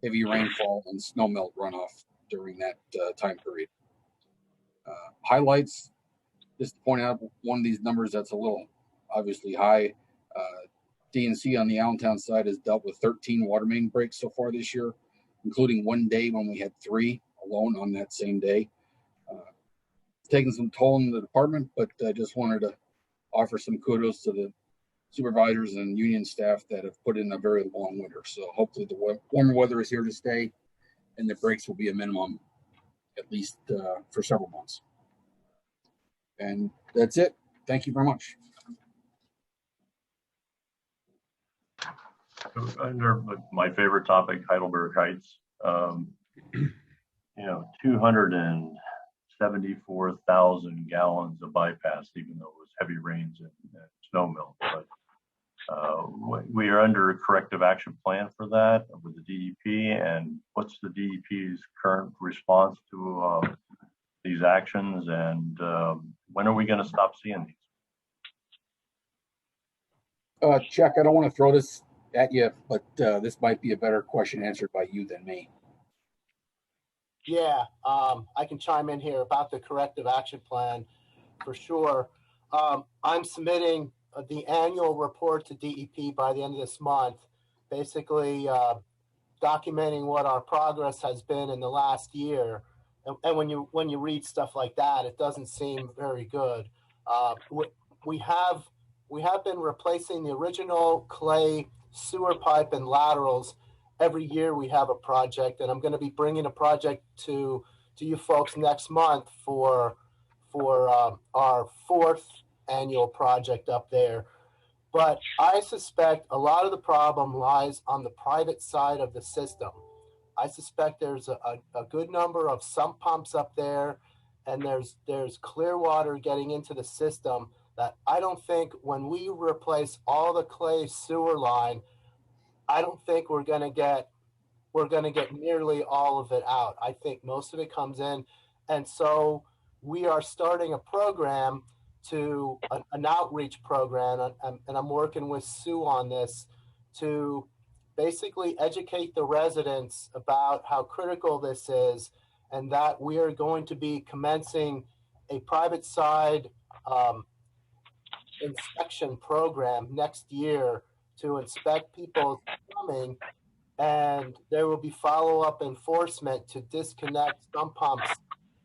heavy rainfall and snowmelt runoff during that time period. Highlights, just to point out one of these numbers that's a little obviously high. DNC on the Allentown side has dealt with 13 water main breaks so far this year, including one day when we had 3 alone on that same day. Taking some toll in the department, but I just wanted to offer some kudos to the supervisors and union staff that have put in a very long winter. So hopefully the warmer weather is here to stay and the breaks will be a minimum, at least for several months. And that's it. Thank you very much. Under my favorite topic, Heidelberg Heights, you know, 274,000 gallons of bypass, even though it was heavy rains and snow melt. But we are under a corrective action plan for that with the DEP. And what's the DEP's current response to these actions? And when are we going to stop seeing these? Chuck, I don't want to throw this at you, but this might be a better question answered by you than me. Yeah, I can chime in here about the corrective action plan for sure. I'm submitting the annual report to DEP by the end of this month, basically documenting what our progress has been in the last year. And when you read stuff like that, it doesn't seem very good. We have been replacing the original clay sewer pipe and laterals. Every year we have a project, and I'm going to be bringing a project to you folks next month for our 4th annual project up there. But I suspect a lot of the problem lies on the private side of the system. I suspect there's a good number of sump pumps up there, and there's clear water getting into the system that I don't think when we replace all the clay sewer line, I don't think we're going to get nearly all of it out. I think most of it comes in. And so we are starting a program an outreach program, and I'm working with Sue on this to basically educate the residents about how critical this is, and that we are going to be commencing a private side inspection program next year to inspect people's plumbing, and there will be follow-up enforcement to disconnect sump pumps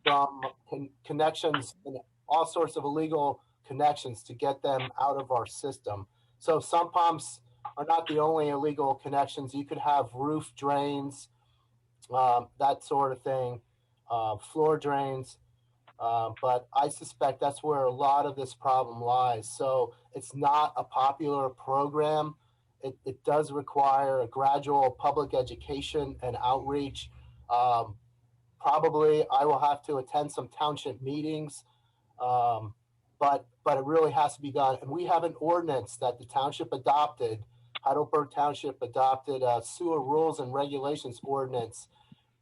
from connections and all sorts of illegal connections to get them out of our system. So sump pumps are not the only illegal connections. You could have roof drains, that sort of thing, floor drains. But I suspect that's where a lot of this problem lies. So it's not a popular program. It does require a gradual public education and outreach. Probably I will have to attend some township meetings, but it really has to be done. And we have an ordinance that the township adopted, Heidelberg Township adopted a sewer rules and regulations ordinance.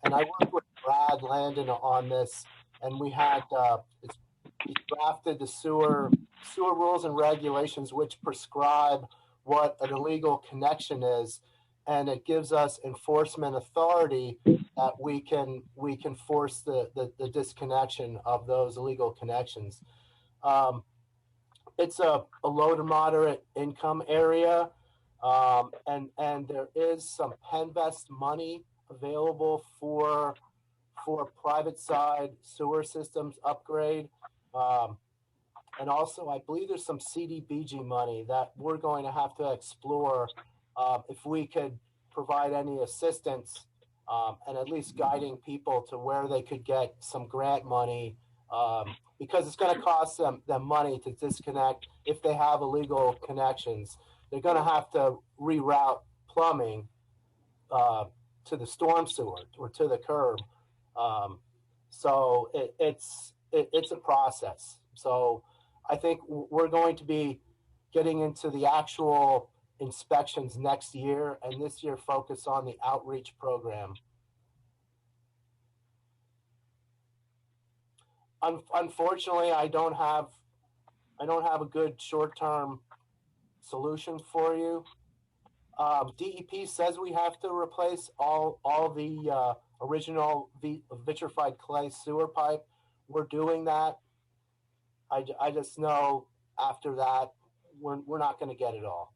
And I worked with Brad Landon on this, and we had he drafted the sewer rules and regulations, which prescribe what an illegal connection is, and it gives us enforcement authority that we can force the disconnection of those illegal connections. It's a low to moderate income area, and there is some Penvest money available for private side sewer systems upgrade. And also, I believe there's some CDBG money that we're going to have to explore if we could provide any assistance and at least guiding people to where they could get some grant money, because it's going to cost them money to disconnect if they have illegal connections. They're going to have to reroute plumbing to the storm sewer or to the curb. So it's a process. So I think we're going to be getting into the actual inspections next year, and this year focus on the outreach program. Unfortunately, I don't have a good short-term solution for you. DEP says we have to replace all the original vitrified clay sewer pipe. We're doing that. I just know after that we're not going to get it all.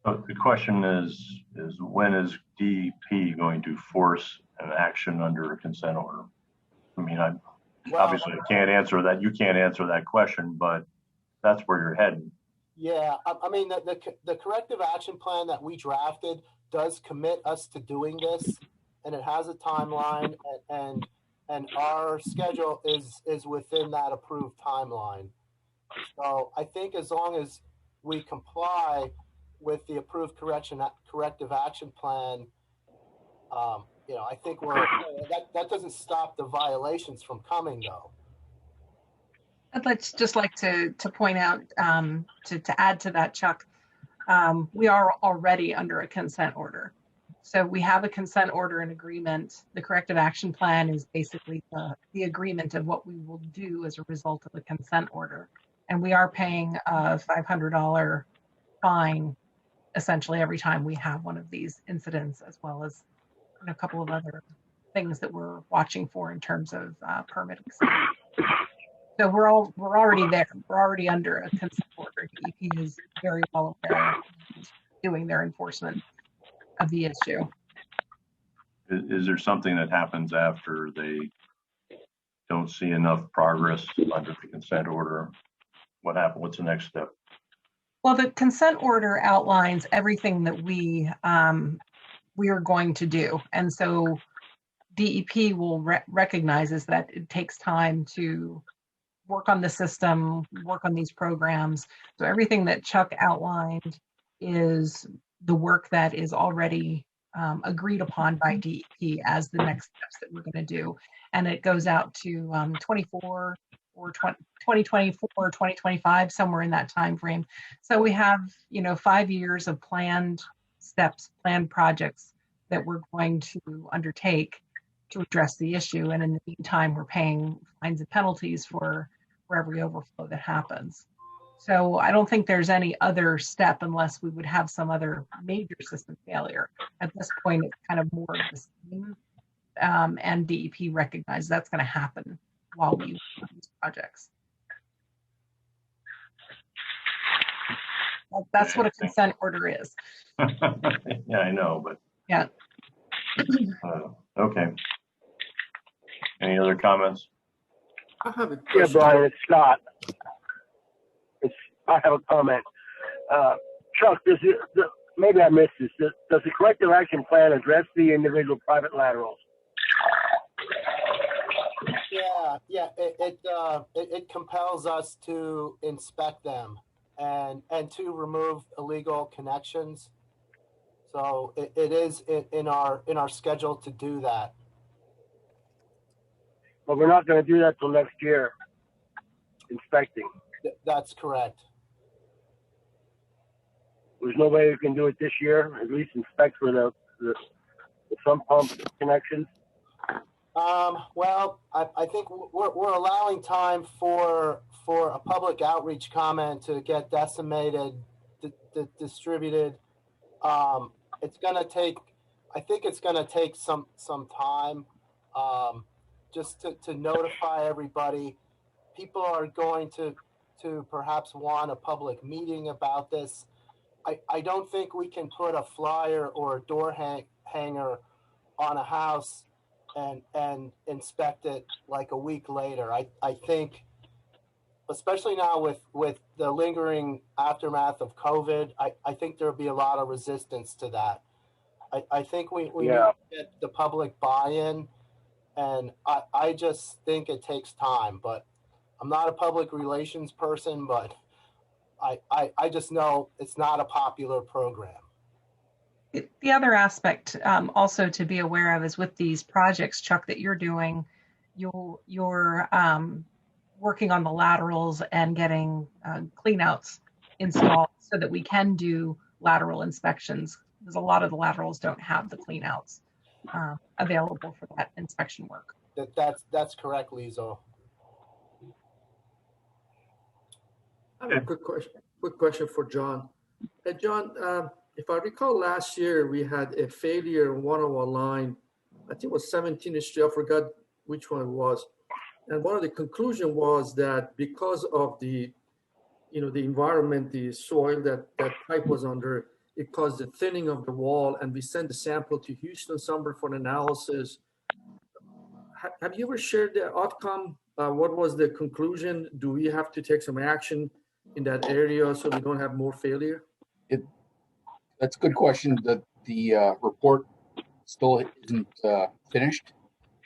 But the question is when is DEP going to force an action under a consent order? I mean, obviously I can't answer that. You can't answer that question, but that's where you're heading. Yeah, I mean, the corrective action plan that we drafted does commit us to doing this, and it has a timeline, and our schedule is within that approved timeline. So I think as long as we comply with the approved corrective action plan, I think that doesn't stop the violations from coming, though. I'd just like to point out, to add to that, Chuck, we are already under a consent order. So we have a consent order and agreement. The corrective action plan is basically the agreement of what we will do as a result of the consent order. And we are paying a $500 fine essentially every time we have one of these incidents, as well as a couple of other things that we're watching for in terms of permitting. So we're already there. We're already under a consent order. DEP is very well aware of doing their enforcement of the issue. Is there something that happens after they don't see enough progress under the consent order? What happens? What's the next step? Well, the consent order outlines everything that we are going to do, and so DEP will recognizes that it takes time to work on the system, work on these programs. So everything that Chuck outlined is the work that is already agreed upon by DEP as the next steps that we're going to do. And it goes out to 24 or 2024 or 2025, somewhere in that time frame. So we have, 5 years of planned steps, planned projects that we're going to undertake to address the issue. And in the meantime, we're paying fines and penalties for every overflow that happens. So I don't think there's any other step unless we would have some other major system failure. At this point, it's kind of more of the same. And DEP recognizes that's going to happen while we use these projects. That's what a consent order is. Yeah, I know, but yeah. Okay. Any other comments? I have a Yeah, question. Brian, it's Scott. I have a comment. Chuck, maybe I missed this. Does the corrective action plan address the individual private laterals? Yeah. It compels us to inspect them and to remove illegal connections. So it is in our schedule to do that. But we're not going to do that till next year. Inspecting. That's correct. There's no way we can do it this year. At least inspect for the sump pump connections. Well, I think we're allowing time for a public outreach comment to get distributed. It's going to take. I think it's going to take some time, just to notify everybody. People are going to perhaps want a public meeting about this. I don't think we can put a flyer or a door hanger on a house and inspect it like a week later. I think, especially now with the lingering aftermath of COVID, I think there'll be a lot of resistance to that. I think we need to get the public buy-in, and I just think it takes time. But I'm not a public relations person, but I just know it's not a popular program. The other aspect also to be aware of is with these projects, Chuck, that you're doing, you're working on the laterals and getting cleanouts installed so that we can do lateral inspections, because a lot of the laterals don't have the cleanouts available for that inspection work. That's correct, Lizo. I have a quick question for John. Hey, John, if I recall last year, we had a failure in one of our line. I think it was 17th Street. I forgot which one it was. And one of the conclusion was that because of the environment, the soil that pipe was under, it caused the thinning of the wall. And we sent the sample to Houston somewhere for an analysis. Have you ever shared the outcome? What was the conclusion? Do we have to take some action in that area so we don't have more failure? That's a good question. The report still isn't finished.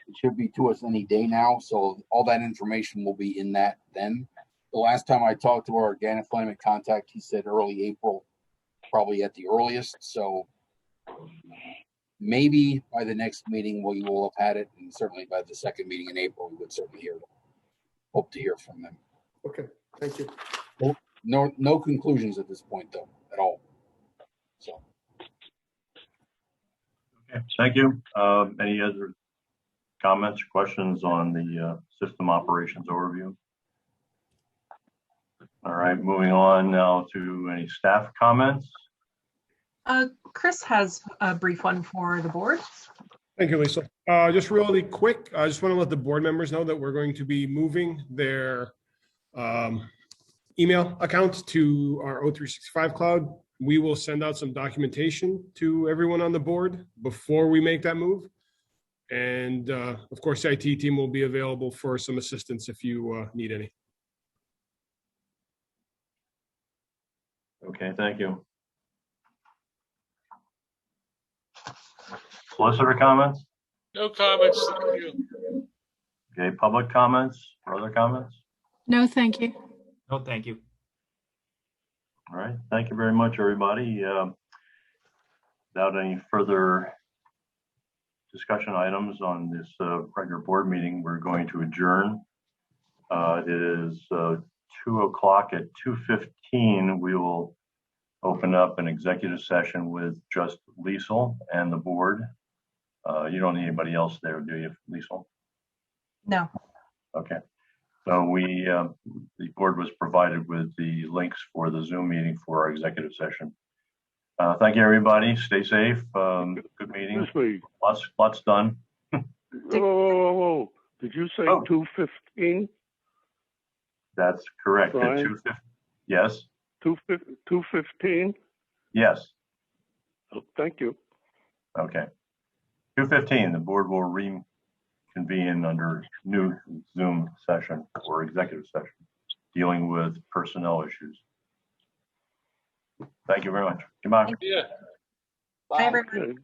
It should be to us any day now. So all that information will be in that then. The last time I talked to our organic climate contact, he said early April, probably at the earliest. So maybe by the next meeting we will have had it, and certainly by the second meeting in April, we would certainly hope to hear from them. Okay, thank you. No conclusions at this point, though, at all. So. Okay, thank you. Any other comments or questions on the system operations overview? All right, moving on now to any staff comments. Chris has a brief one for the board. Thank you, Lisa. Just really quick, I just want to let the board members know that we're going to be moving their email account to our O365 cloud. We will send out some documentation to everyone on the board before we make that move. And of course, the IT team will be available for some assistance if you need any. Okay, thank you. Solicitor comments? No comments, thank you. Okay, public comments or other comments? No, thank you. No, thank you. All right, thank you very much, everybody. Without any further discussion items on this regular board meeting, we're going to adjourn. It is 2 o'clock. At 2:15, we will open up an executive session with just Liesl and the board. You don't need anybody else there, do you, Liesl? No. Okay. So the board was provided with the links for the Zoom meeting for our executive session. Thank you, everybody. Stay safe. Good meeting. Lots done. Whoa. Did you say 2:15? That's correct. At Brian? 2:15. Yes. 2:15? Yes. Oh, thank you. Okay. 2:15, the board will reconvene under new Zoom session or executive session dealing with personnel issues. Thank you very much. Goodbye. Yeah. Bye, everybody. Okay, bye.